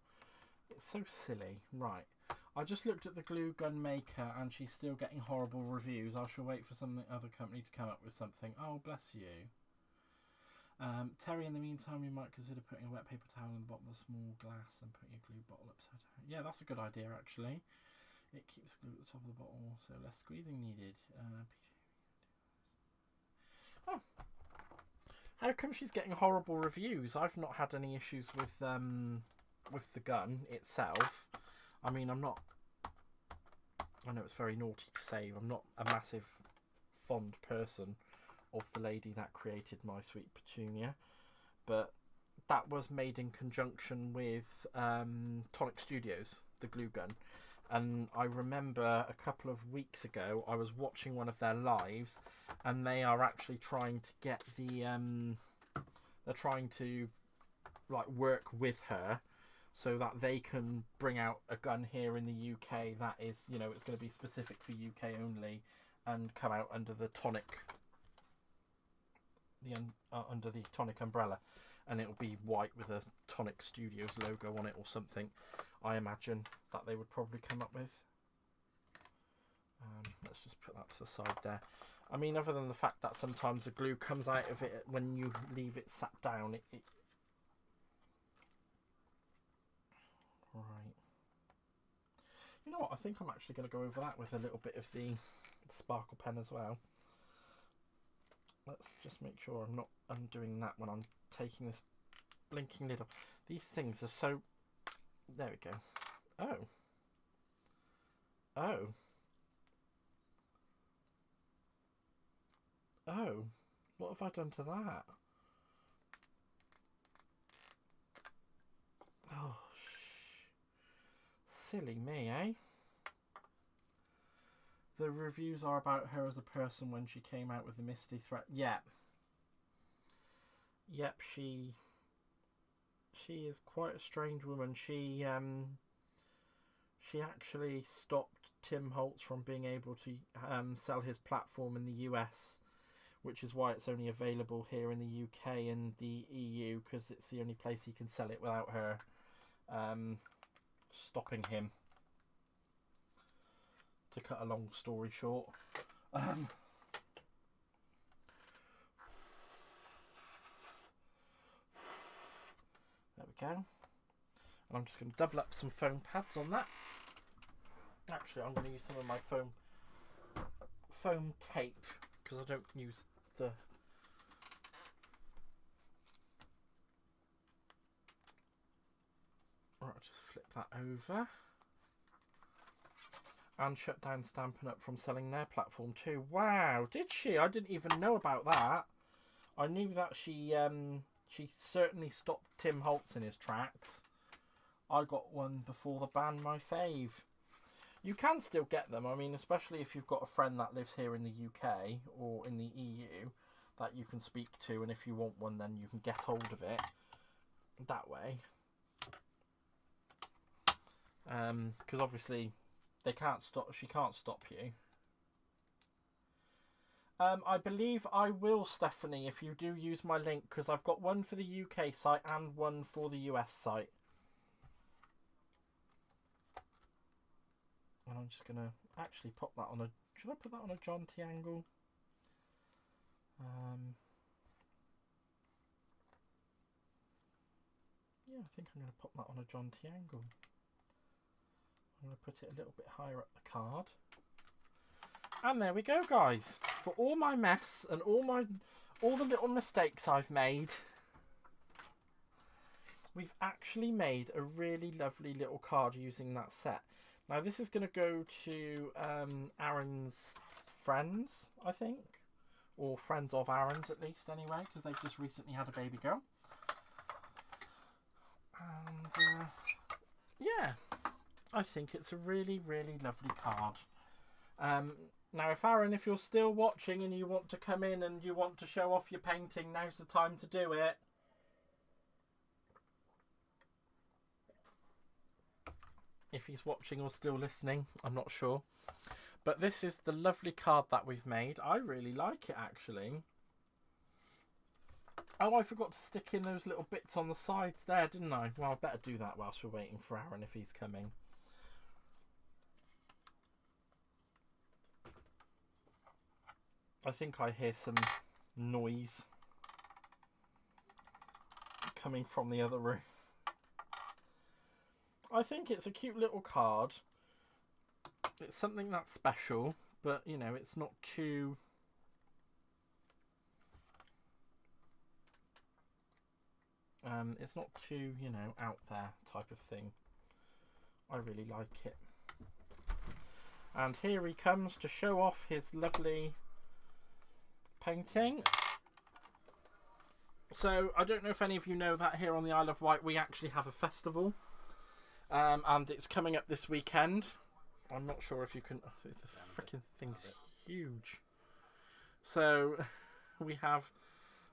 It's so silly. Right. I just looked at the glue gun maker and she's still getting horrible reviews. I shall wait for some other company to come up with something. Oh, bless you. Terry, in the meantime, you might consider putting a wet paper towel in the bottom of a small glass and putting a glue bottle upside down. Yeah, that's a good idea, actually. It keeps glue at the top of the bottle, so less squeezing needed. Oh. How come she's getting horrible reviews? I've not had any issues with the gun itself. I mean, I know it's very naughty to say, I'm not a massive fond person of the lady that created My Sweet Petunia, but that was made in conjunction with Tonic Studios, the glue gun. And I remember a couple of weeks ago I was watching one of their lives, and they are actually trying to get the they're trying to like work with her so that they can bring out a gun here in the UK that is, you know, it's going to be specific for UK only and come out under the Tonic under the Tonic umbrella, and it'll be white with a Tonic Studios logo on it or something. I imagine that they would probably come up with. Let's just put that to the side there. I mean, other than the fact that sometimes the glue comes out of it when you leave it sat down, right. You know what? I think I'm actually going to go over that with a little bit of the sparkle pen as well. Let's just make sure I'm not undoing that when I'm taking this blinking lid off. These things are so... There we go. Oh. Oh. Oh. What have I done to that? Oh, silly me, eh? The reviews are about her as a person when she came out with the Misty threat. Yep. Yep, she is quite a strange woman. She actually stopped Tim Holtz from being able to sell his platform in the US, which is why it's only available here in the UK and the EU, because it's the only place he can sell it without her stopping him. To cut a long story short. There we go. And I'm just going to double up some foam pads on that. Actually, I'm going to use some of my foam tape, because I don't use the... Right, I'll just flip that over. And shut down Stampin' Up! From selling their platform too. Wow, did she? I didn't even know about that. I knew that she certainly stopped Tim Holtz in his tracks. I got one before the band My Fave. You can still get them. I mean, especially if you've got a friend that lives here in the UK or in the EU that you can speak to, and if you want one, then you can get hold of it that way. Because obviously... They can't stop. She can't stop you. I believe I will, Stephanie, if you do use my link, because I've got one for the UK site and one for the US site. And I'm just gonna actually pop that on a... Should I put that on a John T angle? Yeah, I think I'm gonna pop that on a John T angle. I'm going to put it a little bit higher up the card. And there we go, guys. For all my mess and all the little mistakes I've made, we've actually made a really lovely little card using that set. Now this is going to go to Aaron's friends, I think. Or friends of Aaron's at least anyway, because they've just recently had a baby girl. And yeah. I think it's a really, really lovely card. Now, Aaron, if you're still watching and you want to come in and you want to show off your painting, now's the time to do it. If he's watching or still listening, I'm not sure. But this is the lovely card that we've made. I really like it, actually. Oh, I forgot to stick in those little bits on the sides there, didn't I? Well, I better do that whilst we're waiting for Aaron if he's coming. I think I hear some noise coming from the other room. I think it's a cute little card. It's something that's special, but, you know, it's not too... it's not too, you know, out there type of thing. I really like it. And here he comes to show off his lovely... painting. So I don't know if any of you know that here on the Isle of Wight we actually have a festival, and it's coming up this weekend. I'm not sure if you can. Oh, the freaking thing's huge. So we have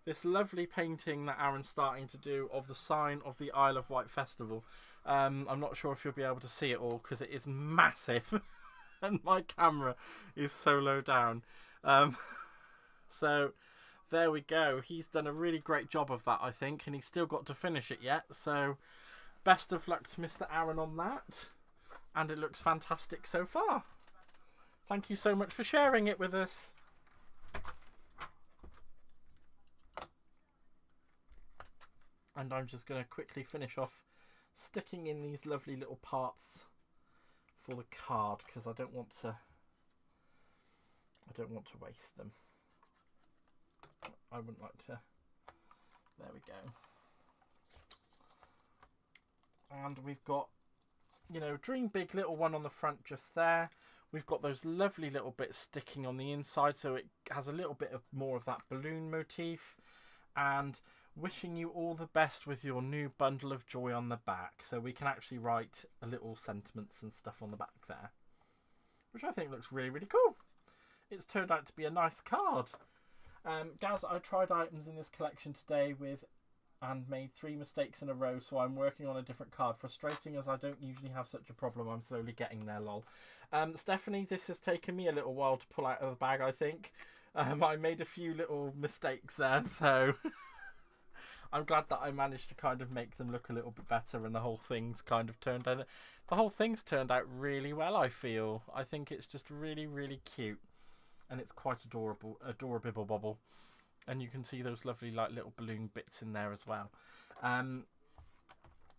this lovely painting that Aaron's starting to do of the sign of the Isle of Wight festival. I'm not sure if you'll be able to see it all because it is massive, and my camera is so low down. So there we go. He's done a really great job of that, I think, and he's still got to finish it yet. So best of luck to Mr. Aaron on that. And it looks fantastic so far. Thank you so much for sharing it with us. And I'm just going to quickly finish off sticking in these lovely little parts for the card because I don't want to waste them. I wouldn't like to. There we go. And we've got, you know, Dream Big little one on the front just there. We've got those lovely little bits sticking on the inside, so it has a little bit of more of that balloon motif. And wishing you all the best with your new bundle of joy on the back. So we can actually write a little sentiments and stuff on the back there, which I think looks really, really cool. It's turned out to be a nice card. Gaz, I tried items in this collection today and made 3 mistakes in a row, so I'm working on a different card. Frustrating as I don't usually have such a problem. I'm slowly getting there, lol. Stephanie, this has taken me a little while to pull out of the bag, I think. I made a few little mistakes there, so I'm glad that I managed to kind of make them look a little bit better, and the whole thing's kind of turned out. The whole thing's turned out really well, I feel. I think it's just really, really cute, and it's quite adorable bobble. And you can see those lovely like little balloon bits in there as well.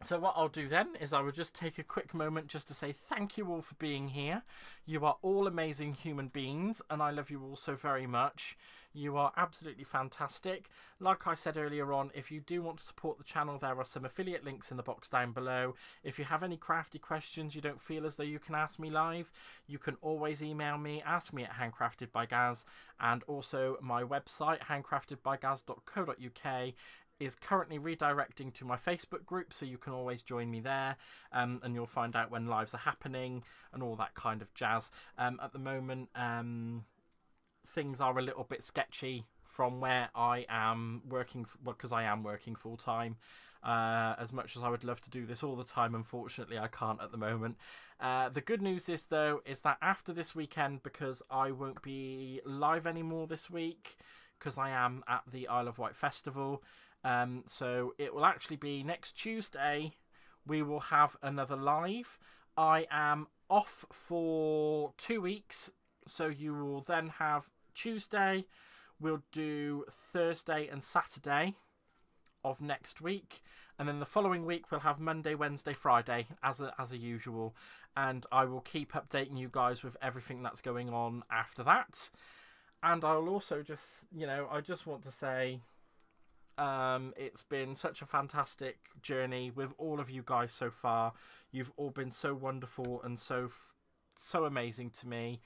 So what I'll do then is I will just take a quick moment just to say thank you all for being here. You are all amazing human beings and I love you all so very much. You are absolutely fantastic. Like I said earlier on, if you do want to support the channel, there are some affiliate links in the box down below. If you have any crafty questions you don't feel as though you can ask me live, you can always email me, askme@handcraftedbygaz, and also my website, handcraftedbygaz.co.uk, is currently redirecting to my Facebook group, so you can always join me there, and you'll find out when lives are happening and all that kind of jazz. At the moment, things are a little bit sketchy from where I am working, because I am working full time. As much as I would love to do this all the time, unfortunately I can't at the moment. The good news is though, is that after this weekend, because I won't be live anymore this week, because I am at the Isle of Wight Festival, so it will actually be next Tuesday we will have another live. I am off for 2 weeks, so you will then have Tuesday, we'll do Thursday and Saturday of next week, and then the following week we'll have Monday, Wednesday, Friday as a usual, and I will keep updating you guys with everything that's going on after that. And I'll also just, you know, I just want to say it's been such a fantastic journey with all of you guys so far. You've all been so wonderful and so amazing to me.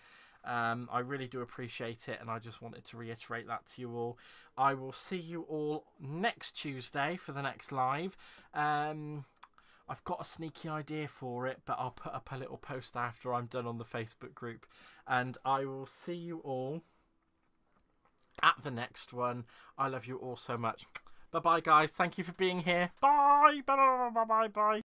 I really do appreciate it, and I just wanted to reiterate that to you all. I will see you all next Tuesday for the next live. I've got a sneaky idea for it, but I'll put up a little post after I'm done on the Facebook group, and I will see you all at the next one. I love you all so much. Bye bye guys, thank you for being here. Bye bye bye bye bye bye.